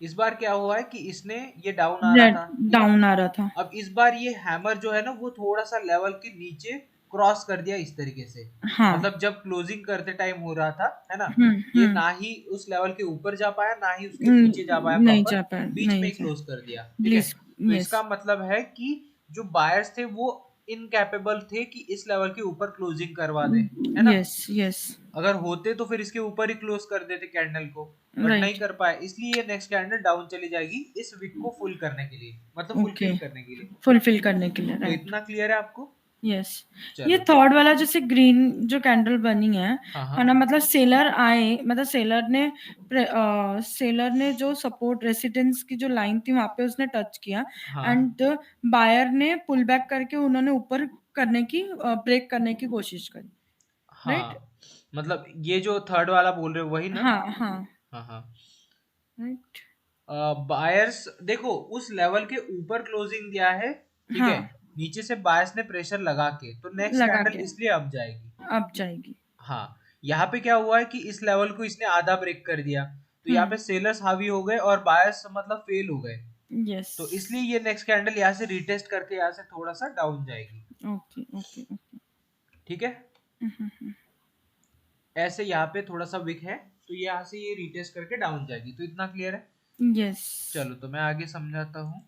इस बार क्या हुआ है कि इसने ये डाउन आ रहा रेड था, ठीक है। डाउन आ रहा था। अब इस बार ये हैमर जो है ना वो थोड़ा सा लेवल के नीचे क्रॉस कर दिया इस तरीके से। हाँ। मतलब जब क्लोजिंग करते टाइम हो रहा था, है ना, ये हम्म। ना ही उस लेवल के ऊपर जा पाया ना ही उसके नीचे जा पाया नहीं प्रॉपर, जा पाया, बीच में नहीं ही जा। क्लोज कर दिया, ठीक है। प्लीज। तो यस। इसका मतलब है कि जो बायर्स थे वो इनकैपेबल थे कि इस लेवल के ऊपर क्लोजिंग करवा दे, है ना। Yes yes. अगर होते तो फिर इसके ऊपर ही क्लोज कर देते कैंडल को, बट नहीं राइट। कर पाए, इसलिए ये नेक्स्ट कैंडल डाउन चली जाएगी इस विक को फुल करने के लिए, मतलब ओके। फुलफिल करने के लिए। फुलफिल करने के लिए, तो राइट। इतना क्लियर है आपको? यस। ये चलो। थर्ड वाला जैसे ग्रीन जो कैंडल बनी हाँ हाँ है ना, मतलब सेलर आए, मतलब सेलर ने जो सपोर्ट रेसिडेंस की जो लाइन थी वहां पे उसने टच किया, हाँ एंड बायर ने पुल बैक करके उन्होंने ऊपर करने की, ब्रेक करने की कोशिश करी। राइट। हाँ, मतलब ये जो थर्ड वाला बोल रहे हो वही ना? हाँ हाँ। हाँ हाँ। राइट। बायर्स देखो उस लेवल के ऊपर क्लोजिंग दिया है, ठीक है। हाँ। नीचे से बायर्स ने प्रेशर लगा के, तो नेक्स्ट लगा कैंडल के इसलिए अब जाएगी। अब जाएगी। हाँ, यहाँ पे क्या हुआ है कि इस लेवल को इसने आधा ब्रेक कर दिया, तो यहाँ पे सेलर्स हावी हो गए और बायर्स मतलब फेल हो गए। यस। तो इसलिए ये नेक्स्ट कैंडल यहाँ से रिटेस्ट करके यहाँ से थोड़ा सा डाउन जाएगी, ओके ओके ओके। ठीक है। ऐसे यहाँ पे थोड़ा सा विक है, तो यहाँ से ये रिटेस्ट करके डाउन जाएगी, तो इतना क्लियर है। यस। चलो, तो मैं आगे समझाता हूँ।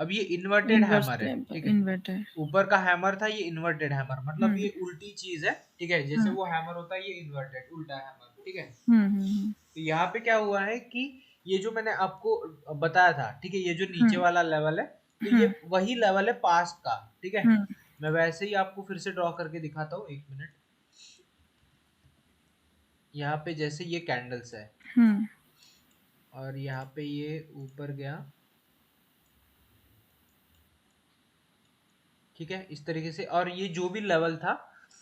अब ये इन्वर्टेड हैमर है, ठीक है। इन्वर्टर। ऊपर का हैमर था, ये इन्वर्टेड हैमर, मतलब हम्म ये उल्टी चीज है, ठीक है। जैसे हम्म वो हैमर होता है, ये इन्वर्टेड उल्टा हैमर, ठीक है। हम्म। तो यहाँ पे क्या हुआ है कि ये जो मैंने आपको बताया था, ठीक है, ये जो नीचे हम्म वाला लेवल है, तो ये हम्म वही लेवल है पास्ट का, ठीक है। हम्म मैं वैसे ही आपको फिर से ड्रॉ करके दिखाता हूँ, एक मिनट। यहाँ पे जैसे ये कैंडल्स है, हम्म और यहाँ पे ये ऊपर गया, ठीक है, इस तरीके से। और ये जो भी लेवल था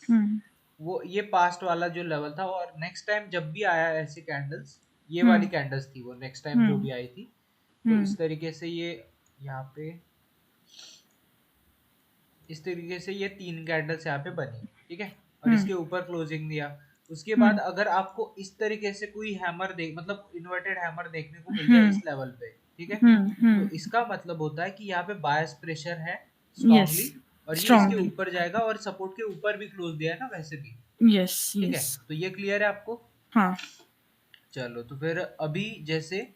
हम्म वो ये पास्ट वाला जो लेवल था, और नेक्स्ट टाइम जब भी आया ऐसे कैंडल्स, ये वाली हम्म कैंडल्स थी वो नेक्स्ट टाइम जो हम्म भी आई थी, तो हम्म इस तरीके से ये यहाँ पे, इस तरीके से ये 3 कैंडल्स यहाँ पे बनी, ठीक है। और हम्म इसके ऊपर क्लोजिंग दिया। उसके बाद हम्म अगर आपको इस तरीके से कोई हैमर देख, मतलब इन्वर्टेड हैमर देखने को मिल जाए हम्म इस लेवल पे, ठीक है, तो हम्म। इसका मतलब होता है कि यहाँ पे बायस प्रेशर है यस। स्ट्रांगली, और ये इसके स्ट्रांगली। ऊपर जाएगा, और सपोर्ट के ऊपर भी क्लोज दिया है ना वैसे भी, यस ठीक यस। है। तो ये क्लियर है आपको? हाँ। चलो, तो फिर अभी जैसे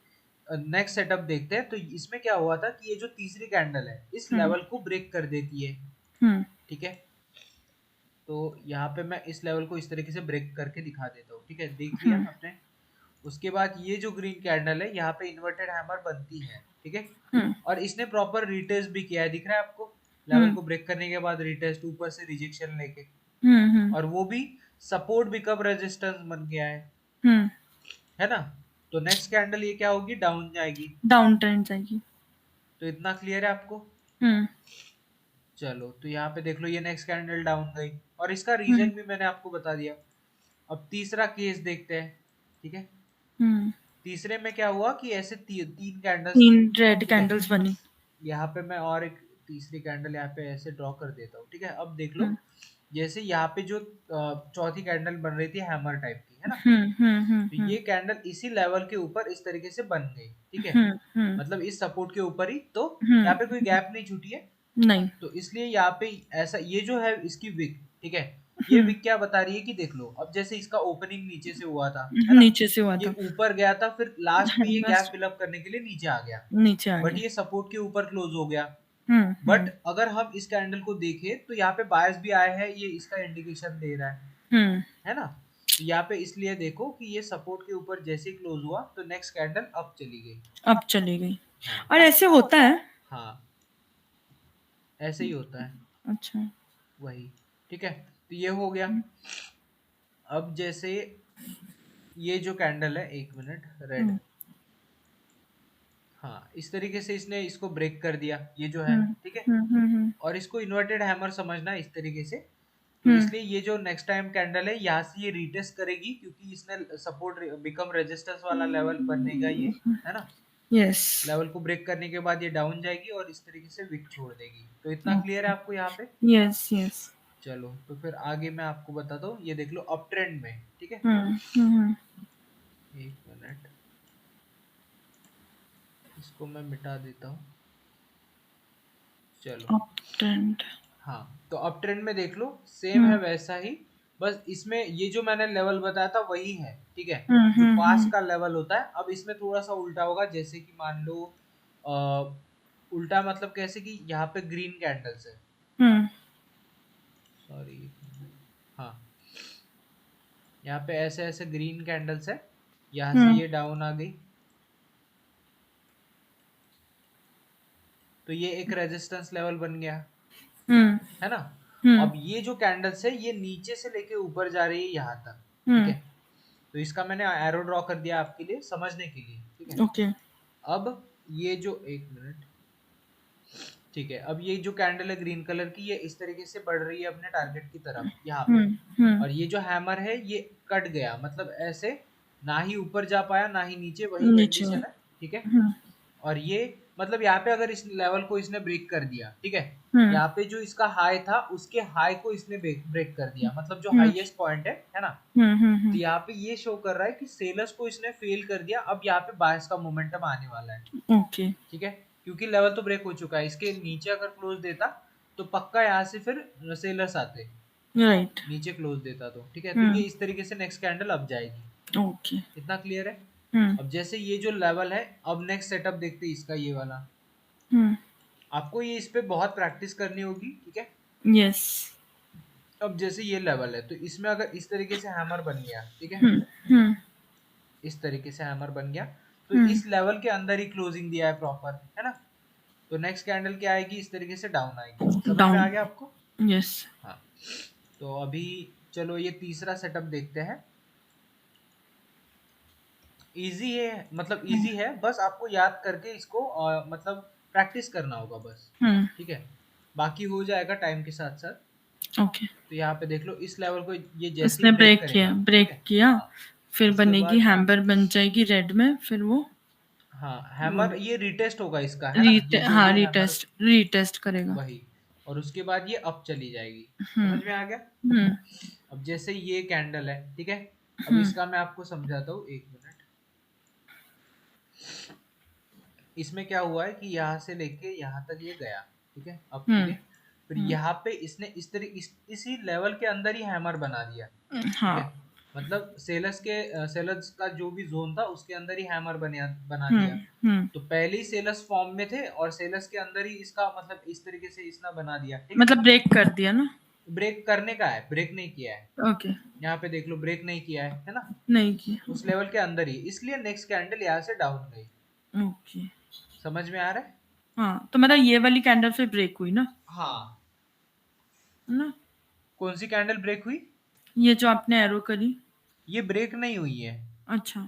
नेक्स्ट सेटअप देखते हैं। तो इसमें क्या हुआ था कि ये जो तीसरी कैंडल है इस हम्म लेवल को ब्रेक कर देती है, हम्म ठीक है। तो यहाँ पे मैं इस लेवल को इस तरीके से ब्रेक करके दिखा देता हूँ, ठीक है, देख लिया हम्म आपने। उसके बाद ये जो ग्रीन कैंडल है यहाँ पे इन्वर्टेड हैमर बनती है, ठीक है। हम्म और इसने प्रॉपर रिटेस्ट भी किया है, दिख रहा है आपको, लेवल हम्म को ब्रेक करने के बाद रिटेस्ट ऊपर से रिजेक्शन लेके, हम्म और वो भी सपोर्ट बिकम रेजिस्टेंस बन गया हम्म। है ना। तो नेक्स्ट कैंडल ये क्या होगी, डाउन जाएगी। डाउन ट्रेंड जाएगी। तो इतना क्लियर है आपको? हम्म चलो, तो यहाँ पे देख लो, ये नेक्स्ट कैंडल डाउन गई, और इसका हम्म रीजन भी मैंने आपको बता दिया। अब तीसरा केस देखते हैं, ठीक है। हम्म। तीसरे में क्या हुआ कि ऐसे तीन कैंडल्स थी, 3 रेड ठीक है। कैंडल्स बनी। यहाँ पे मैं और एक तीसरी कैंडल यहाँ पे ऐसे ड्रॉ कर देता हूँ, ठीक है। अब देख लो, हम्म जैसे यहाँ पे जो चौथी कैंडल बन रही थी हैमर टाइप की, है ना, तो ये कैंडल इसी लेवल के ऊपर इस तरीके से बन गई, ठीक है। हम्म मतलब इस सपोर्ट के ऊपर ही, तो यहाँ पे कोई हम्म। गैप नहीं छूटी है, नहीं। तो इसलिए यहाँ पे ऐसा, ये जो है इसकी विक, ठीक है, ये हम्म। विक क्या बता रही है कि देख लो, अब जैसे इसका ओपनिंग नीचे से हुआ था, है ना, नीचे से हुआ ये था। ऊपर गया था, फिर लास्ट में ये गैप बस फिलअप करने के लिए नीचे आ गया, नीचे आ बट गया। ये सपोर्ट के ऊपर क्लोज हो गया। हम्म। बट अगर हम इस कैंडल को देखें तो यहाँ पे बायस भी आया है, ये इसका इंडिकेशन दे रहा हम्म। है ना। तो यहाँ पे इसलिए देखो कि ये सपोर्ट के ऊपर जैसे ही क्लोज हुआ तो नेक्स्ट कैंडल अप चली गई। अब चली गई। हाँ और ऐसे होता है। हाँ, ऐसे ही होता है, अच्छा। वही, ठीक है। तो ये हो गया। अब जैसे ये जो कैंडल है, एक मिनट, रेड, हम्म हाँ, इस तरीके से इसने इसको ब्रेक कर दिया, ये जो है, हम्म ठीक है। हम्म। और इसको इन्वर्टेड हैमर समझना इस तरीके से। तो हम्म इसलिए ये जो नेक्स्ट टाइम कैंडल है यहाँ से ये रिटेस्ट करेगी, क्योंकि इसने सपोर्ट बिकम रेजिस्टेंस वाला लेवल बनेगा ये, है ना। यस। लेवल को ब्रेक करने के बाद ये डाउन जाएगी और इस तरीके से विक छोड़ देगी। तो इतना क्लियर ओके। है आपको यहाँ पे? Yes yes. चलो तो फिर आगे मैं आपको बताता हूँ, ये देख लो अप ट्रेंड में, ठीक है? हम्म। एक मिनट, इसको मैं मिटा देता हूँ। चलो, अप ट्रेंड। हाँ, तो अप ट्रेंड में देख लो सेम है हम्म वैसा ही, बस इसमें ये जो मैंने लेवल बताया था वही है, ठीक है? जो पास हम्म। का लेवल होता है, अब इसमें थोड़ा सा उल्टा होगा, जैसे कि मान लो उल्टा मतलब कैसे कि यहाँ पे ग्रीन कैंडल्स है, हम्म सॉरी, हाँ, यहाँ पे ऐसे ऐसे ग्रीन कैंडल्स है, यहाँ से हम्म ये डाउन आ गई, तो ये एक रेजिस्टेंस लेवल बन गया, हम्म है ना? हम्म अब ये जो कैंडल्स है ये नीचे से लेके ऊपर जा रही है यहाँ तक, ठीक हम्म। है? तो इसका मैंने एरो ड्रॉ कर दिया आपके लिए समझने के लिए, ठीक है? ओके। अब ये जो, एक मिनट, ठीक है, अब ये जो कैंडल है ग्रीन कलर की, ये इस तरीके से बढ़ रही है अपने टारगेट की तरफ यहाँ पे, हम्म। और ये जो हैमर है ये कट गया, मतलब ऐसे ना ही ऊपर जा पाया ना ही नीचे, वही नीचे। कंडीशन है, ठीक है? हम्म और ये मतलब यहाँ पे अगर इस लेवल को इसने ब्रेक कर दिया, ठीक है, हम्म यहाँ पे जो इसका हाई था उसके हाई को इसने ब्रेक कर दिया, मतलब जो हम्म हाईएस्ट पॉइंट है ना? तो हम्म। यहाँ पे ये शो कर रहा है कि सेलर्स को इसने फेल कर दिया, अब यहाँ पे बायर्स का मोमेंटम आने वाला है, ओके। ठीक है? क्योंकि लेवल तो ब्रेक हो चुका है, इसके नीचे अगर क्लोज देता तो पक्का यहाँ से फिर सेलर्स आते, राइट। नीचे क्लोज देता तो, ठीक है? तो ये हम्म। इस तरीके से नेक्स्ट कैंडल अब जाएगी। ओके। इतना क्लियर है? हम्म अब जैसे ये जो लेवल है, अब नेक्स्ट सेटअप देखते हैं इसका, ये वाला। हम्म। आपको ये इस पे बहुत प्रैक्टिस करनी होगी, ठीक है? यस। अब जैसे ये लेवल है, तो इसमें अगर इस तरीके से हैमर बन गया, ठीक है, हम्म इस तरीके से हैमर बन गया, तो हम्म। इस लेवल के अंदर ही क्लोजिंग दिया है प्रॉपर, है ना? तो नेक्स्ट कैंडल क्या आएगी, इस तरीके से डाउन आएगी। समझ में डाउन। आ गया आपको? यस। हाँ, तो अभी चलो ये तीसरा सेटअप देखते हैं। इजी है, मतलब इजी है, बस आपको याद करके इसको मतलब प्रैक्टिस करना होगा बस, हम्म। ठीक है? बाकी हो जाएगा टाइम के साथ साथ। ओके। तो यहाँ पे देख लो इस लेवल को ये जैसे ही इसने ब्रेक ब्रेक करेगा, किया, ठीक ब्रेक है, किया। हाँ, फिर उसके बनेगी बाद, हैम्बर, बन जाएगी रेड में, फिर वो हाँ, वो हैमर ये रिटेस्ट होगा इसका, है ना? ये जो हाँ, ये हैमर, रीटेस्ट करेगा। वही, और उसके बाद ये अप चली जाएगी। हम्म समझ में आ गया? हम्म अब जैसे ये कैंडल है, ठीक है, अब हम्म इसका मैं आपको समझाता हूँ, एक मिनट। इसमें क्या हुआ है कि यहाँ से लेके यहाँ तक ये गया, ठीक है, अप के लिए, फिर हम्म। यहाँ पे इसने इसी लेवल के अंदर ही हैमर बना दिया, ठीक है? हाँ। मतलब सेलर्स का जो भी जोन था उसके अंदर ही हैमर बना दिया। हम्म। तो पहले ही सेलर्स फॉर्म में थे और सेलर्स के अंदर ही इसका मतलब इस तरीके से इसने बना दिया, ठीक है? मतलब ब्रेक कर दिया ना? ब्रेक करने का है, ब्रेक नहीं किया है। ओके। यहाँ पे देख लो ब्रेक नहीं किया है ना? नहीं किया। उस लेवल के अंदर ही, इसलिए नेक्स्ट कैंडल यहाँ से डाउन गई। ओके। समझ में आ रहा है? हाँ, तो मतलब ये वाली कैंडल फिर ब्रेक हुई ना? हाँ। है ना? कौन सी कैंडल ब्रेक हुई? ये जो आपने एरो करी। ये ब्रेक नहीं हुई है। अच्छा।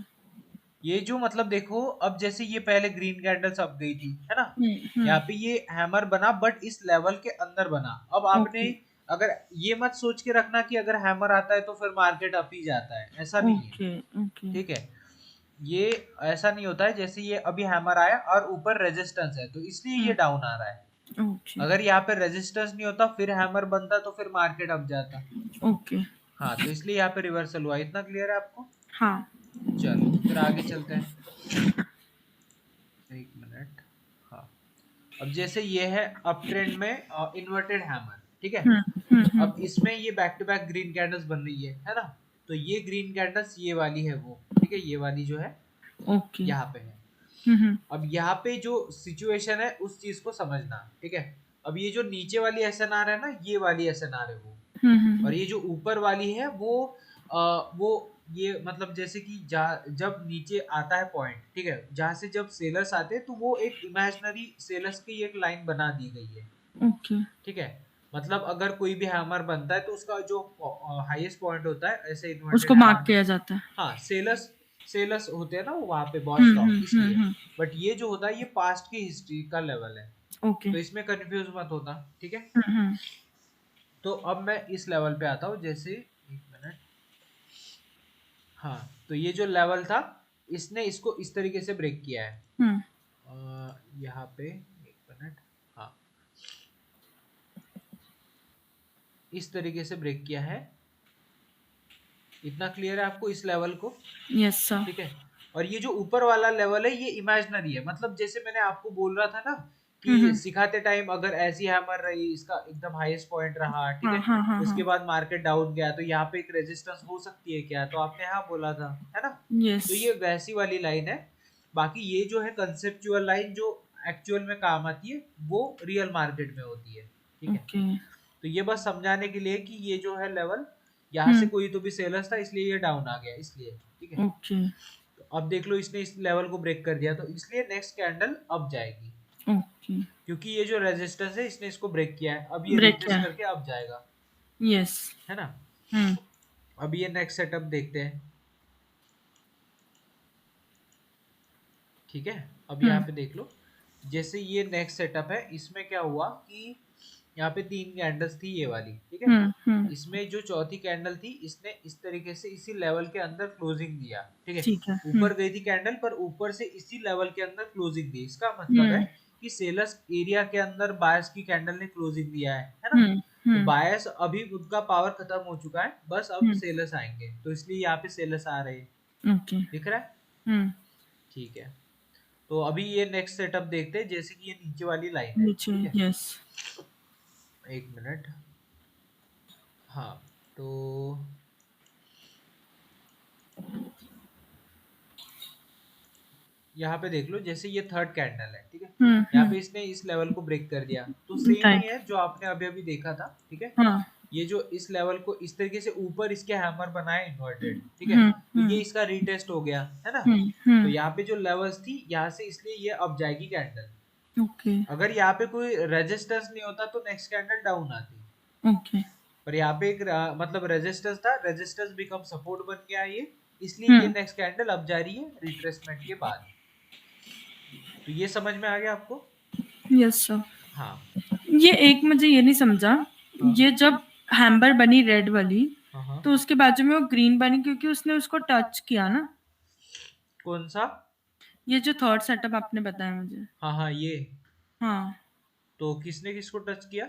ये जो मतलब देखो, अब जैसे ये पहले ग्रीन कैंडल्स अब गई थी, है ना? हम्म। यहाँ पे ये हैमर बना बट इस लेवल के अंदर बना। अब आपने ओके अगर ये मत सोच के रखना कि अगर हैमर आता है तो फिर मार्केट अप ही जाता है, ऐसा नहीं है, ओके ओके। ठीक है? ये ऐसा नहीं होता है, जैसे ये अभी हैमर आया और ऊपर रेजिस्टेंस है तो इसलिए ये डाउन आ रहा है। ओके अगर यहाँ पे रेजिस्टेंस नहीं होता फिर हैमर बनता तो फिर मार्केट अप जाता। ओके। हाँ, तो इसलिए यहाँ पे रिवर्सल हुआ। इतना क्लियर है आपको? हाँ। चलो फिर आगे चलते हैं, एक मिनट। हाँ, अब जैसे ये है अप ट्रेंड में इन्वर्टेड हैमर, ठीक है? अब इसमें ये back to back green candles बन रही है ना? तो ये ग्रीन कैंडल्स ये वाली है वो, ठीक है, ये वाली जो है ओके। यहाँ पे है। अब यहाँ पे जो सिचुएशन है उस चीज को समझना, ठीक है? अब ये जो नीचे वाली एसएनआर है ना, ये वाली एसएनआर है वो, और ये जो ऊपर वाली है वो ये मतलब जैसे कि जब नीचे आता है पॉइंट, ठीक है, जहां से जब सेलर्स आते हैं तो वो एक इमेजिनरी सेलर्स की एक लाइन बना दी गई है, ओके। ठीक है? मतलब अगर कोई भी हैमर बनता है तो उसका जो हाईएस्ट पॉइंट होता है ऐसे उसको इन्वर्टेड मार्क हैमर में, किया जाता है। हाँ, सेलर्स होते हैं ना वहां पे बहुत स्ट्रॉन्ग, इसलिए। हम्म। बट ये जो होता है ये पास्ट की हिस्ट्री का लेवल है, ओके। तो इसमें कंफ्यूज मत होता, ठीक है? हम्म। तो अब मैं इस लेवल पे आता हूँ, जैसे, एक मिनट, हाँ, तो ये जो लेवल था इसने इसको इस तरीके से ब्रेक किया है, यहाँ पे एक मिनट, हाँ इस तरीके से ब्रेक किया है। इतना क्लियर है आपको इस लेवल को? Yes sir. ठीक है। और ये जो ऊपर वाला लेवल है ये इमेजिनरी है, मतलब जैसे मैंने आपको बोल रहा था ना कि हम्म। सिखाते टाइम अगर ऐसी हैमर रही, इसका एकदम हाईएस्ट पॉइंट रहा, ठीक हाँ है, हाँ हाँ उसके हाँ। बाद मार्केट डाउन गया तो यहाँ पे एक रेजिस्टेंस हो सकती है क्या, तो आपने हाँ बोला था, है ना? यस। तो ये वैसी वाली लाइन है। बाकी ये जो है कंसेप्चुअल लाइन जो एक्चुअल में काम आती है वो रियल मार्केट में होती है। ठीक है। ओके। तो ये बस समझाने के लिए कि ये जो है लेवल, यहाँ से हम्म। कोई तो भी सेलर्स था इसलिए ये डाउन आ गया, इसलिए। ठीक है। ओके। तो अब देख लो इसने इस लेवल को ब्रेक कर दिया तो इसलिए नेक्स्ट कैंडल अप जाएगी, ओके। क्योंकि ये जो रेजिस्टेंस है इसने इसको ब्रेक किया है, अब ये ब्रेक रिट्रेस किया। करके अप जाएगा, यस। है ना? हम्म। अब ये नेक्स्ट सेटअप देखते हैं। ठीक है। अब यहाँ हम्म। पे देख लो, जैसे ये नेक्स्ट सेटअप है, इसमें क्या हुआ कि यहाँ पे 3 कैंडल्स थी ये वाली, ठीक है। हम्म। इसमें जो चौथी कैंडल थी इसने इस तरीके से इसी लेवल के अंदर क्लोजिंग दिया, ठीक है। ठीक है। ऊपर गई थी कैंडल पर ऊपर से इसी लेवल के अंदर क्लोजिंग दी, इसका मतलब है हम्म। कि सेलर्स एरिया के अंदर बायर्स की कैंडल ने क्लोजिंग दिया है ना? हम्म। तो हम्म। बायर्स अभी उनका पावर खत्म हो चुका है, बस अब हम्म। सेलर्स आएंगे, तो इसलिए यहाँ पे सेलर्स आ रहे हैं। ओके। दिख रहा है? हम्म। ठीक है। तो अभी ये नेक्स्ट सेटअप देखते हैं, जैसे कि ये नीचे वाली लाइन है, नीचे। ठीक है। यस। एक मिनट, हाँ तो यहाँ पे देख लो, जैसे ये थर्ड कैंडल है, ठीक है। यहाँ पे इसने इस लेवल को ब्रेक कर दिया, तो सेम ही राइट। है जो आपने अभी अभी देखा था, ठीक है। हाँ। ये जो इस लेवल को इस तरीके से ऊपर इसके हैमर बनाए इन्वर्टेड, ठीक है, हम्म। तो ये हम्म। इसका रीटेस्ट हो गया, है ना? तो हम्म। यहाँ पे जो लेवल्स थी यहाँ से, इसलिए ये अब जाएगी कैंडल। ओके। अगर यहाँ पे कोई रेजिस्टेंस नहीं होता तो नेक्स्ट कैंडल डाउन आती, ओके। पर यहाँ पे एक मतलब रेजिस्टेंस था, रेजिस्टेंस बिकम सपोर्ट बन गया ये, इसलिए ये हम्म। नेक्स्ट कैंडल अब जा रही है रिट्रेसमेंट के बाद। तो ये समझ में आ गया आपको? Yes sir. हाँ ये एक मुझे ये नहीं समझा, हाँ ये जब हैम्बर बनी रेड वाली, हाँ हाँ। तो उसके बाजू में वो ग्रीन बनी क्योंकि उसने उसको टच किया ना। कौन सा? ये जो थर्ड सेटअप आपने बताया मुझे। हाँ हाँ ये। हाँ। तो किसने किसको टच किया?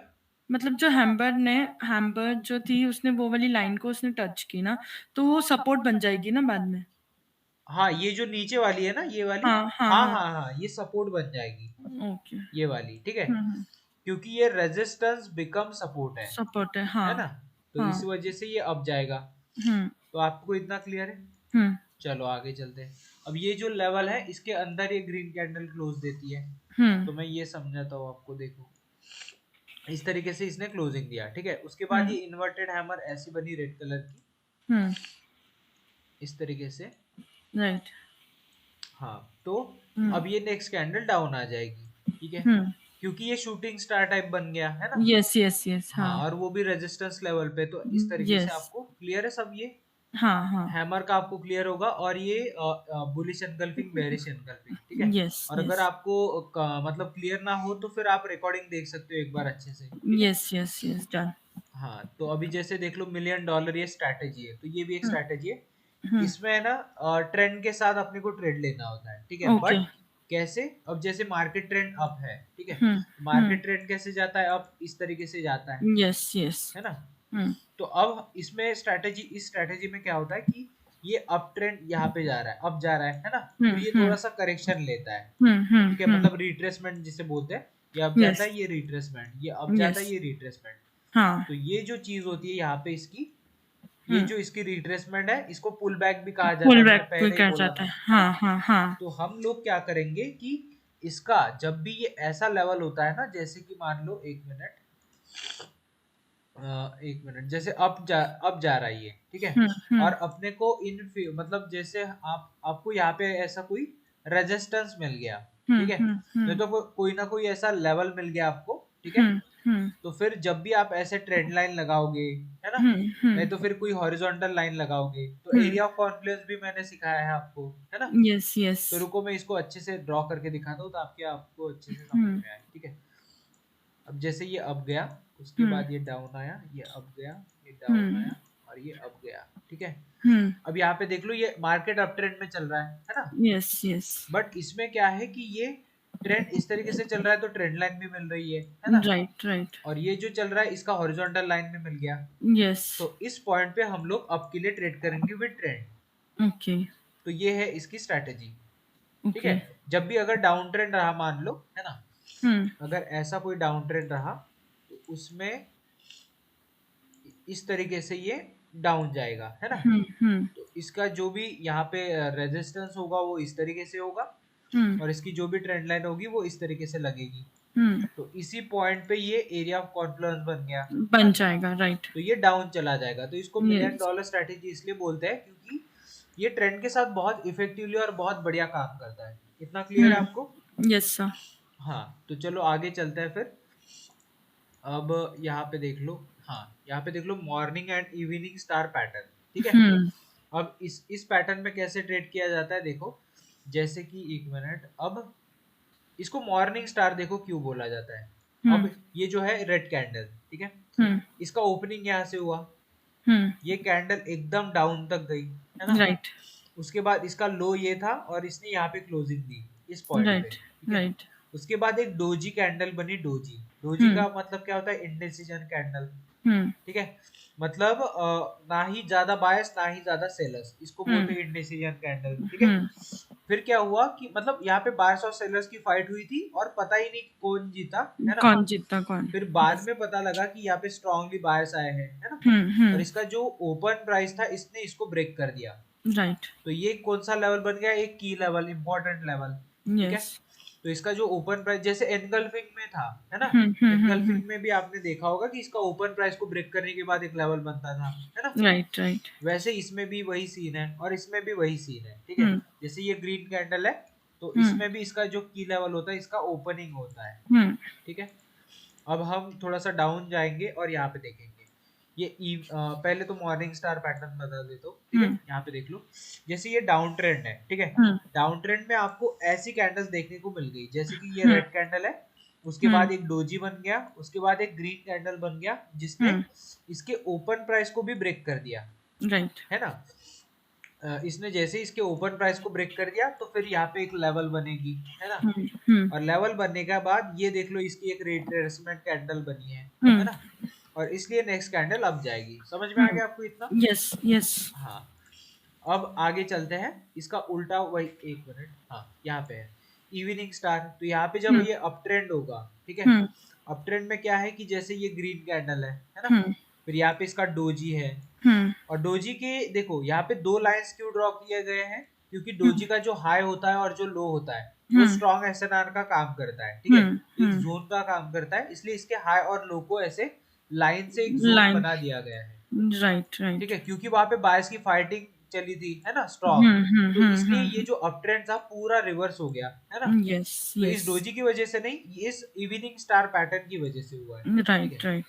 मतलब जो हैम्बर जो थी उसने वो वाली लाइन को उसने टच की ना, तो वो सपोर्ट बन जाएगी ना बाद में। हाँ ये जो नीचे वाली है ना, ये वाली, हाँ हाँ हाँ हाँ। हाँ हाँ ये सपोर्ट बन जाएगी, ओके। ये वाली, ठीक है। हम्म। क्योंकि ये रेजिस्टेंस बिकम सपोर्ट सपोर्ट है हाँ। है ना? तो हाँ। इस वजह से ये अब जाएगा। हम्म। तो आपको इतना क्लियर है? हम्म। चलो आगे चलते हैं। अब ये जो लेवल है इसके अंदर ये ग्रीन कैंडल क्लोज देती है, हम्म। तो मैं ये समझाता हूँ आपको, देखो इस तरीके से इसने क्लोजिंग दिया, ठीक है। उसके बाद हम्म। ये इन्वर्टेड हैमर ऐसी बनी रेड कलर की, हम्म। इस तरीके से। राइट। हाँ तो हम्म। अब ये नेक्स्ट कैंडल डाउन आ जाएगी, ठीक है, हम्म। क्योंकि ये शूटिंग स्टार टाइप बन गया है ना। Yes yes yes. हाँ हाँ। और वो भी रेजिस्टेंस लेवल पे, तो इस तरीके से यस। आपको क्लियर है सब ये हाँ हाँ। हैमर का आपको क्लियर होगा। और ये बुलिश एनगल्फिंग, बेरिश एनगल्फिंग, ठीक है। यस और अगर यस। आपको मतलब क्लियर ना हो तो फिर आप रिकॉर्डिंग देख सकते हो एक बार अच्छे से, ठीक है। Yes yes yes done. हाँ तो अभी जैसे देख लो $1,000,000 ये स्ट्रैटेजी है, तो ये भी एक स्ट्रैटेजी है। हम्म। इसमें है ना ट्रेंड के साथ अपने को ट्रेड लेना होता है, ठीक है। ओके। बट कैसे? अब जैसे मार्केट ट्रेंड अप है, ठीक है, हम्म। मार्केट ट्रेंड कैसे जाता है? अप इस तरीके से जाता यस यस। है ना? हम्म। तो अब इसमें स्ट्रैटेजी, इस स्ट्रैटेजी में क्या होता है कि ये अप ट्रेंड यहाँ पे जा रहा है, अब जा रहा है ना? तो ये थोड़ा सा करेक्शन लेता है, ठीक है, मतलब रिट्रेसमेंट जिसे बोलते हैं। ये अब जाता यस है, ये रिट्रेसमेंट, ये अब जाता है, यस। ये रिट्रेसमेंट। हाँ। तो ये जो चीज होती है यहाँ पे इसकी, ये हम्म। जो इसकी रिट्रेसमेंट है इसको पुल बैक भी कहा जाता पुल है, मैंने बैक भी पहले ही कर बोला जाता था, है है ना? हाँ हाँ हाँ। तो हम लोग क्या करेंगे कि इसका जब भी ये ऐसा लेवल होता है ना, जैसे कि मान लो एक मिनट, एक मिनट, जैसे अब जा रहा है ये, ठीक है। हम्म। और अपने को मतलब जैसे आपको यहाँ पे ऐसा कोई रेजिस्टेंस मिल गया, ठीक है, नहीं हम्म। तो कोई ना कोई ऐसा लेवल मिल गया आपको, ठीक है। हम्म। तो फिर जब भी आप ऐसे ट्रेंड लाइन लगाओगे, है ना, नहीं तो फिर कोई हॉरिजॉन्टल लाइन लगाओगे, तो हम्म। एरिया ऑफ कॉन्फ्लुएंस भी मैंने सिखाया है आपको, है ना? Yes yes. तो रुको मैं इसको अच्छे से ड्रॉ करके दिखाता हूँ, तो आपको अच्छे से समझ हम्म। में आए, ठीक है। अब जैसे ये अप गया, उसके हम्म। बाद ये डाउन आया, ये अप गया, ये डाउन हम्म। आया, और ये अप गया, ठीक है। हम्म। अब यहाँ पे देख लो ये मार्केट अप ट्रेंड में चल रहा है ना? Yes yes. बट इसमें क्या है कि ये ट्रेंड इस तरीके से चल रहा है तो ट्रेंड लाइन भी मिल रही है ना। Right, right. और ये जो चल रहा है इसका हॉरिजॉन्टल लाइन में मिल गया। यस। तो इस पॉइंट पे हम लोग अप के लिए ट्रेड करेंगे विद ट्रेंड। ओके, तो ये है इसकी स्ट्रैटेजी। ठीक ओके। है, जब भी अगर डाउन ट्रेंड रहा मान लो, है ना, हुँ, अगर ऐसा कोई डाउन ट्रेंड रहा तो उसमें इस तरीके से ये डाउन जाएगा, है ना। हुँ, हुँ, तो इसका जो भी यहाँ पे रेजिस्टेंस होगा वो इस तरीके से होगा, हुँ, और इसकी जो भी ट्रेंड लाइन होगी वो इस तरीके से लगेगी। हुँ। तो इसी पॉइंट पे ये एरिया ऑफ कॉन्फ्लुएंस बन गया, है बन ना। जाएगा, राइट। तो ये डाउन चला जाएगा। तो इसको मिलियन यस, डॉलर स्ट्रैटेजी इसलिए बोलते हैं क्योंकि ये ट्रेंड के साथ बहुत इफेक्टिवली और बहुत बढ़िया काम करता है। इतना क्लियर है हुँ। आपको? Yes sir. हाँ, तो चलो आगे चलते हैं फिर। अब यहाँ पे देख लो, हाँ यहाँ पे देख लो morning and evening star pattern. ठीक है, हुँ, अब इस पैटर्न में कैसे ट्रेड किया जाता है देखो। जैसे कि एक मिनट, अब इसको मॉर्निंग स्टार देखो क्यों बोला जाता है। हुँ, अब ये जो है रेड कैंडल, ठीक है, हुँ, इसका ओपनिंग यहाँ से हुआ, हुँ। ये कैंडल एकदम डाउन तक गई, है ना। राइट, उसके बाद इसका लो ये था और इसने यहाँ पे क्लोजिंग दी इस पॉइंट पे, राइट, ठीक है। राइट। उसके बाद एक डोजी कैंडल बनी, डोजी। डोजी हुँ, का मतलब क्या होता है? Indecision candle. हुँ, ठीक है, मतलब ना ही ज्यादा बायस ना ही ज्यादा सेलर्स, इसको बोलते हुँ, हैं इंडिसीजन कैंडल। ठीक है, हुँ। फिर क्या हुआ कि मतलब यहाँ पे बायर्स और सेलर्स की फाइट हुई थी और पता ही नहीं कौन जीता, है ना। कौन जीता कौन? फिर बाद यस। में पता लगा कि यहाँ पे स्ट्रांगली बायर्स आए हैं, है ना। हुँ, और हुँ। इसका जो ओपन प्राइस था इसने इसको ब्रेक कर दिया। राइट, तो ये कौन सा लेवल बन गया? एक की लेवल, इंपॉर्टेंट लेवल। ठीक है, यस। तो इसका जो ओपन प्राइस जैसे एनगल्फिंग में था, है ना। हुँ, हुँ, हुँ, हुँ। एनगल्फिंग में भी आपने देखा होगा कि इसका ओपन प्राइस को ब्रेक करने के बाद एक लेवल बनता था, है ना। Right, right. वैसे इसमें भी वही सीन है और इसमें भी वही सीन है। ठीक है, हुँ, जैसे ये ग्रीन कैंडल है तो हुँ, इसमें भी इसका जो की लेवल होता है इसका ओपनिंग होता है। हुँ, ठीक है, अब हम थोड़ा सा डाउन जाएंगे और यहाँ पे देखेंगे ये पहले तो मॉर्निंग स्टार पैटर्न बता देता हूँ। ठीक है, हुँ, यहाँ पे देख लो, जैसे ये डाउन ट्रेंड है, ठीक है। हुँ, डाउन ट्रेंड में आपको ऐसी कैंडल्स देखने को मिल गई, जैसे कि ये हुँ, रेड कैंडल है, उसके हुँ, बाद एक डोजी बन गया, उसके बाद एक ग्रीन कैंडल बन गया जिसने हुँ। इसके ओपन प्राइस को भी ब्रेक कर दिया, राइट। है ना। इसने जैसे इसके ओपन प्राइस को ब्रेक कर दिया तो फिर यहाँ पे एक लेवल बनेगी, है ना। हुँ, हुँ, और लेवल बनने के बाद ये देख लो इसकी एक रिट्रेसमेंट कैंडल बनी है हुँ, ना। और इसलिए नेक्स्ट कैंडल अब जाएगी। समझ में आ हुँ। गया आपको इतना? Yes, yes. हाँ, अब आगे चलते हैं। इसका उल्टा वही, एक मिनट, हाँ यहाँ पे है इवनिंग स्टार। तो यहाँ पे जब हुँ, ये अप ट्रेंड होगा, ठीक है, हुँ, अप ट्रेंड में क्या है कि जैसे ये ग्रीन कैंडल है ना। हुँ, फिर यहाँ पे इसका डोजी है, हुँ, और डोजी के देखो यहाँ पे दो लाइंस क्यों ड्रॉ किए गए हैं, क्योंकि हुँ, डोजी का जो हाई होता है और जो लो होता है वो हुँ, स्ट्रॉन्ग एसएनआर का काम करता है। ठीक है, हुँ, एक हुँ। जोन का काम करता है, इसलिए इसके हाई और लो को ऐसे लाइन से एक जोन लाइन। बना दिया गया है। राइट, ठीक राइट। है, क्योंकि वहां पे बायर्स की फाइटिंग चली थी, है ना, स्ट्रॉन्ग। हुँ, हुँ, तो हुँ, इसलिए हुँ, ये हुँ। जो अप ट्रेंड था पूरा रिवर्स हो गया, है ना। यस, तो यस। इस डोजी की वजह से नहीं, ये इस इवनिंग स्टार पैटर्न की वजह से हुआ है। ठीक है, राइट, राइट।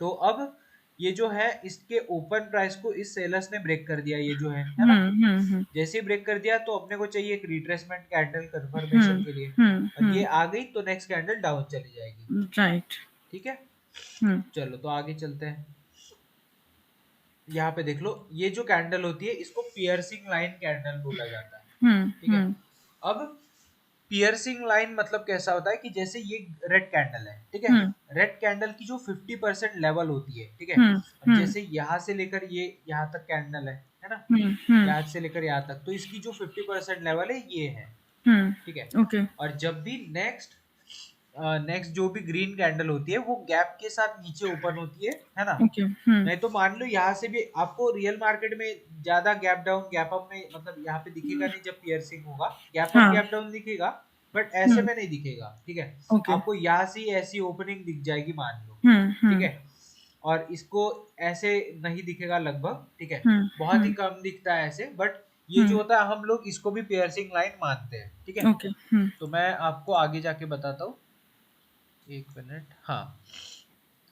तो अब ये जो है इसके ओपन प्राइस को इस सेलर्स ने ब्रेक कर दिया, ये जो है हुँ, ना। हुँ, हुँ, जैसे ही ब्रेक कर दिया तो अपने को चाहिए एक रिट्रेसमेंट कैंडल कंफर्मेशन हुँ, के लिए, हुँ, और ये हुँ। आ गई तो नेक्स्ट कैंडल डाउन चली जाएगी। राइट। ठीक है, हुँ, चलो तो आगे चलते हैं। यहाँ पे देख लो, ये जो कैंडल होती है इसको पियर्सिंग लाइन कैंडल बोला जाता है। हुँ, ठीक है, हुँ, अब पियर्सिंग लाइन मतलब कैसा होता है कि जैसे ये रेड कैंडल है, ठीक है, हुँ, रेड कैंडल की जो 50% लेवल होती है, ठीक है, हुँ, अब हुँ, जैसे यहाँ से लेकर ये यहाँ तक कैंडल है ना, हुँ, हुँ, यहाँ से लेकर यहाँ तक, तो इसकी जो 50% लेवल है ये है। हुँ। ठीक है, ओके, और जब भी नेक्स्ट जो भी ग्रीन कैंडल होती है वो गैप के साथ नीचे ओपन होती है ना। ओके। हुँ, नहीं तो मान लो यहाँ से भी आपको रियल मार्केट में ज्यादा गैप डाउन गैप अप में मतलब यहाँ पे दिखेगा नहीं, जब पियर्सिंग होगा गैप अप हाँ। गैप डाउन दिखेगा, बट ऐसे हुँ, में नहीं दिखेगा। ठीक है, ओके। आपको यहाँ से ही ऐसी ओपनिंग दिख जाएगी मान लो। हुँ, ठीक हुँ, है, और इसको ऐसे नहीं दिखेगा लगभग। ठीक है, हुँ, बहुत ही हुँ, कम दिखता है ऐसे, बट ये जो हुँ। होता है हम लोग इसको भी पियर्सिंग लाइन मानते हैं। ठीक है, ओके। हुँ, तो मैं आपको आगे जाके बताता हूँ, एक मिनट। हाँ,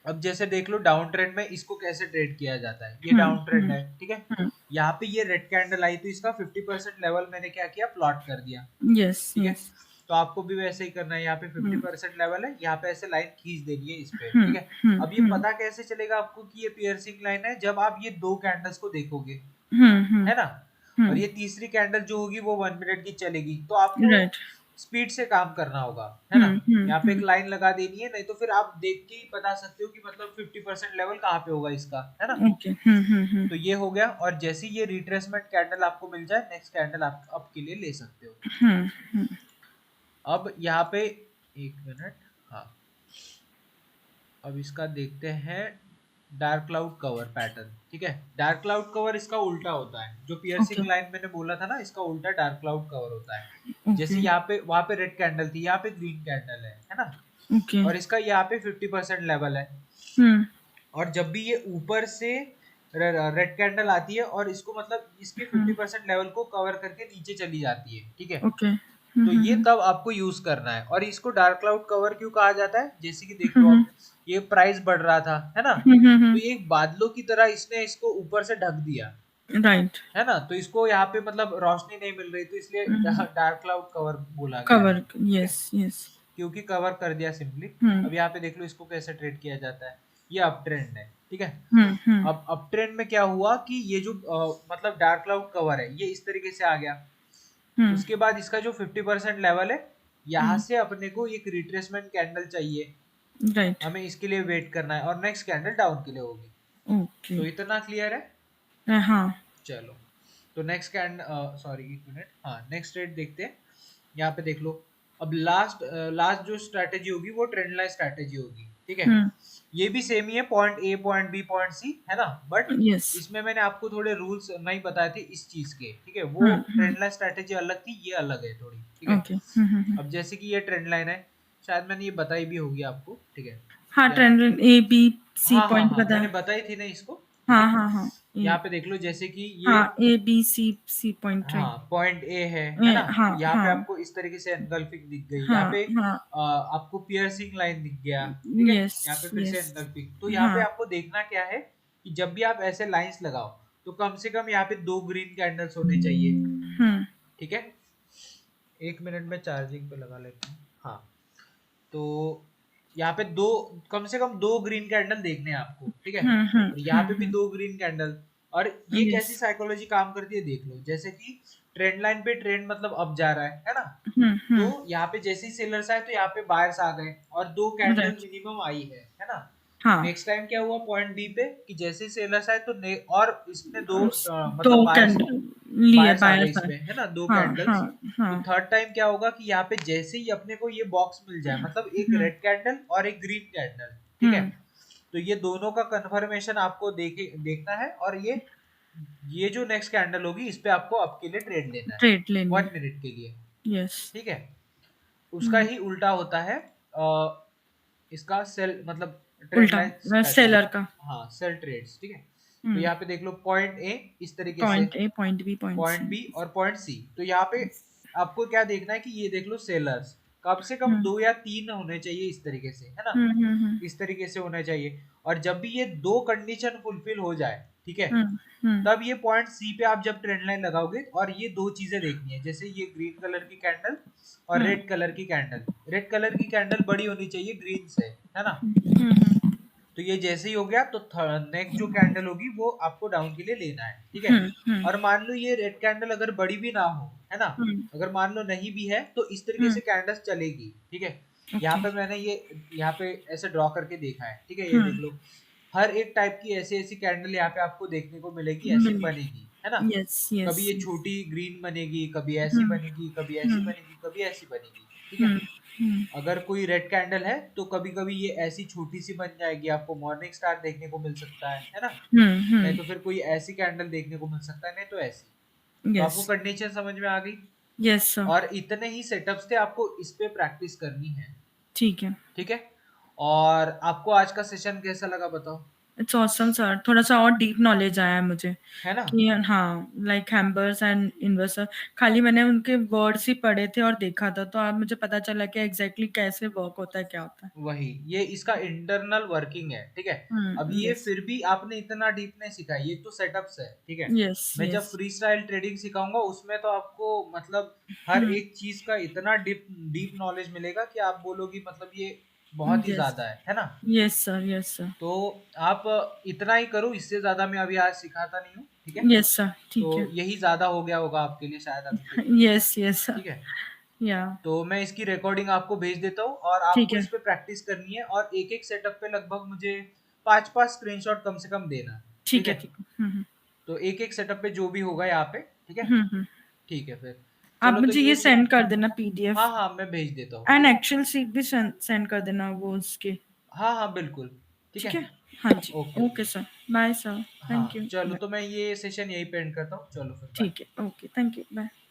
अब जैसे देख लो डाउन ट्रेंड में इसको कैसे ट्रेड किया जाता है। ये हुँ, डाउन ट्रेंड हुँ, है, ठीक है, हुँ। यहाँ पे ये रेड कैंडल आई तो इसका 50% लेवल मैंने क्या किया, प्लॉट कर दिया। यस, ठीक है, यस। तो आपको भी वैसे ही करना है। यहाँ पे हुँ, 50% लेवल है, यहाँ पे ऐसे लाइन खींच देनी है इस पे। हुँ, ठीक है, हुँ, अब ये हुँ, पता कैसे चलेगा आपको कि ये पियर्सिंग लाइन है, जब आप ये दो कैंडल्स को देखोगे, हुँ, हुँ, है ना। और हुँ। ये तीसरी कैंडल जो होगी वो 1 मिनट की चलेगी, तो आपको राइट। स्पीड से काम करना होगा, है ना। यहाँ पे एक हम्म। लाइन लगा देनी है, नहीं तो फिर आप देख के ही बता सकते हो कि मतलब 50% लेवल कहाँ पे होगा इसका, है ना। ओके। तो ये हो गया, और जैसे ही ये रिट्रेसमेंट कैंडल आपको मिल जाए, नेक्स्ट कैंडल आप अब के लिए ले सकते हो। हम्म। अब यहाँ पे एक मिनट, हाँ, अब इसका देखते हैं डार्क क्लाउड कवर पैटर्न। ठीक है, डार्क क्लाउड कवर इसका उल्टा होता है, जो ओके। पियर्सिंग लाइन मैंने बोला था ना, इसका उल्टा डार्क क्लाउड कवर होता है। ओके। जैसे यहाँ पे, वहां पे रेड कैंडल थी, यहाँ पे ग्रीन कैंडल है ना। ओके। और इसका यहाँ पे 50% लेवल है। हम्म। और जब भी ये ऊपर से रेड कैंडल आती है और इसको मतलब इसके हम्म। 50% लेवल को कवर करके नीचे चली जाती है, ठीक है, ओके। तो ये तब आपको यूज करना है। और इसको डार्क क्लाउड कवर क्यों कहा जाता है, जैसे कि देख लो, अब ये प्राइस बढ़ रहा था, है ना, तो ये एक बादलों की तरह इसने इसको ऊपर से ढक दिया, राइट। है ना, तो इसको यहाँ पे मतलब रोशनी नहीं मिल रही, तो इसलिए डार्क क्लाउड कवर बोला गया है, कवर। ठीक है, यस यस। क्योंकि कवर कर दिया सिंपली। हम्म। अब यहाँ पे देख लो इसको कैसे ट्रेड किया जाता है, ये अप ट्रेंड है, ठीक है। हम्म। अब अप ट्रेंड में क्या हुआ कि ये जो मतलब डार्क क्लाउड कवर है, ये इस तरीके से आ गया। हम्म। उसके बाद इसका जो 50% लेवल है, यहाँ हम्म। से अपने को एक रिट्रेसमेंट कैंडल चाहिए, राइट। हमें इसके लिए वेट करना है, और नेक्स्ट कैंडल डाउन के लिए होगी। ओके। तो इतना क्लियर है। हाँ। चलो, तो नेक्स्ट कैंडल, सॉरी एक मिनट, हाँ, नेक्स्ट रेट देखते हैं। यहाँ पे देख लो, अब लास्ट लास्ट जो स्ट्रैटेजी होगी वो ट्रेंड लाइन स्ट्रैटेजी होगी, ठीक है। हम्म। ये भी सेम ही है, point A, point B, point C, है ना, बट यस। इसमें मैंने आपको थोड़े रूल्स नहीं बताए थे इस चीज के, ठीक है। वो हम्म। ट्रेंड लाइन स्ट्रैटेजी अलग थी, ये अलग है थोड़ी, ठीक है। ओके। अब जैसे कि ये ट्रेंड लाइन है, शायद मैंने ये बताई भी होगी आपको, ठीक है। हाँ, या ट्रेंड ए बी सी हाँ हाँ पॉइंट हाँ, बता। मैंने बताई थी ना इसको, ठीक हाँ है। हाँ हाँ। ए। यहाँ पे देख लो, जैसे कि ये, हाँ, A B C C point, right. हाँ, पॉइंट ए है ना, हाँ यहाँ पे हाँ आपको इस तरीके से एनगल्फिंग दिख गई, यहाँ हाँ पे हाँ। आपको पियर्सिंग लाइन दिख गया, ठीक है। यस यहाँ पे फिर से यस। एनगल्फिंग, तो यहाँ पे हाँ। आपको देखना क्या है कि जब भी आप ऐसे लाइंस लगाओ, तो कम से कम यहाँ पे 2 ग्रीन कैंडल्स होने चाहिए, हम्म। ठीक है। एक मिनट में चार्जिंग पे लगा लेता हूँ, हाँ। तो यहाँ पे दो, कम से कम 2 ग्रीन कैंडल देखने हैं आपको, ठीक है। और यहाँ पे भी 2 ग्रीन कैंडल। और ये यस। कैसी साइकोलॉजी काम करती है देख लो, जैसे कि ट्रेंड लाइन पे ट्रेंड मतलब अप जा रहा है ना, तो यहाँ पे जैसे ही सेलर्स आए तो यहाँ पे बायर्स आ गए, और 2 कैंडल राइट। मिनिमम आई है ना। हाँ। नेक्स्ट टाइम क्या हुआ पॉइंट बी पे कि जैसे ही सेलर्स आए तो और इसने दो दो मतलब बायर्स कैंडल लिए बायर्स आ गए बायर्स आए। इसमें, है ना, 2 हाँ हाँ कैंडल्स। तो हाँ। थर्ड टाइम क्या होगा कि यहाँ पे जैसे ही अपने को ये बॉक्स मिल जाए, मतलब एक रेड कैंडल और एक ग्रीन कैंडल, ठीक है, हम्म। तो ये दोनों का कंफर्मेशन आपको देखना है, और ये जो नेक्स्ट कैंडल होगी इस पे आपको अब के लिए ट्रेड लेना है, ट्रेड लेनी। 1 मिनट के लिए, यस। ठीक है। उसका ही उल्टा होता है इसका सेल मतलब ट्रेड लाइन उल्टा स्ट्रेटजी सेलर का, का। हाँ, सेल ट्रेड्स, ठीक है। तो हम्म। यहाँ पे देख लो, पॉइंट ए इस तरीके से, point A, point B, point point C. B और पॉइंट सी, तो यहाँ पे आपको क्या देखना है कि ये देख लो, सेलर्स कम से कम 2 या 3 होने चाहिए इस तरीके से, है ना, हम्म। इस तरीके से होने चाहिए। और जब भी ये 2 कंडीशन फुलफिल हो जाए, ठीक है, हम्म। तब ये पॉइंट सी पे आप जब ट्रेंड लाइन लगाओगे, और ये 2 चीजें देखनी है, जैसे ये ग्रीन कलर की कैंडल और रेड कलर की कैंडल, रेड कलर की कैंडल बड़ी होनी चाहिए ग्रीन से, है ना। तो ये जैसे ही हो गया, तो नेक्स्ट जो कैंडल होगी वो आपको डाउन के लिए लेना है, ठीक है। और मान लो ये रेड कैंडल अगर बड़ी भी ना हो, है ना, अगर मान लो नहीं भी है, तो इस तरीके से कैंडल्स चलेगी, ठीक है। यहाँ ओके। पे मैंने ये यहाँ पे ऐसे ड्रॉ करके देखा है, ठीक है, ये देख लो, हर एक टाइप की ऐसी ऐसी कैंडल यहाँ पे आपको देखने को मिलेगी, ऐसी मिलेगी। बनेगी, है ना। यस यस कभी ये यस। छोटी ग्रीन बनेगी, कभी ऐसी बनेगी, कभी ऐसी बनेगी, कभी ऐसी बनेगी, ठीक है। हम्म। अगर कोई रेड कैंडल है तो कभी कभी ये ऐसी छोटी सी बन जाएगी, आपको मॉर्निंग स्टार देखने को मिल सकता है ना। नहीं तो फिर कोई ऐसी कैंडल देखने को मिल सकता है, नहीं तो ऐसी। तो यस आपको कंडीशन समझ में आ गई। Yes sir. और इतने ही सेटअप्स थे, आपको इस पे प्रैक्टिस करनी है, ठीक है। ठीक है। और आपको आज का सेशन कैसा लगा बताओ। इट्स ऑसम सर, थोड़ा सा और डीप नॉलेज आया है मुझे है ना। कि हाँ, लाइक हैम्बर्स एंड इन्वर्सर खाली मैंने उनके वर्ड्स ही पढ़े थे और देखा था, तो अब मुझे पता चला कि एग्जैक्टली कैसे वर्क होता है, क्या होता है। वही, ये इसका इंटरनल वर्किंग है, ठीक है। अब ये यस फिर भी आपने इतना डीप नहीं सीखा, ये तो सेटअप्स है, ठीक है। यस मैं जब यस। फ्री स्टाइल ट्रेडिंग सिखाऊंगा उसमें तो आपको मतलब हर एक चीज का इतना डीप डीप नॉलेज मिलेगा कि आप बोलोगी मतलब ये बहुत ही यस ज्यादा है ना। Yes sir. Yes sir. तो आप इतना ही करो, इससे ज्यादा मैं अभी आज सिखाता नहीं हूँ, ठीक है। Yes sir. तो ठीक है। यही ज्यादा हो गया होगा आपके लिए शायद अभी के लिए, यस यस सर। ठीक है। या तो मैं इसकी रिकॉर्डिंग आपको भेज देता हूँ और ठीक आपको है, इस पे प्रैक्टिस करनी है और एक-एक सेटअप पे लगभग मुझे 5-5 स्क्रीनशॉट कम से कम देना। ठीक ठीक है, है? ठीक है। तो एक-एक सेटअप पे जो भी होगा यहाँ पे, ठीक है? हुँ। ठीक है फिर। आप चलो तो मुझे ये ये से सेंड कर देना हाँ, पीडीएफ हाँ, मैं भेज देता हूँ। एंड एक्सेल शीट भी सेंड कर देना वो उसके। हाँ, हाँ, बिल्कुल। ठीक ठीक है? है? हाँ जी। Okay, okay okay. Sir. Bye sir. Thank हाँ, यू। चलो बाय। तो मैं ये सेशन यहीं पे एंड करता हूँ। चलो फिर बाय। ठीक है। Okay, thank you. बाय।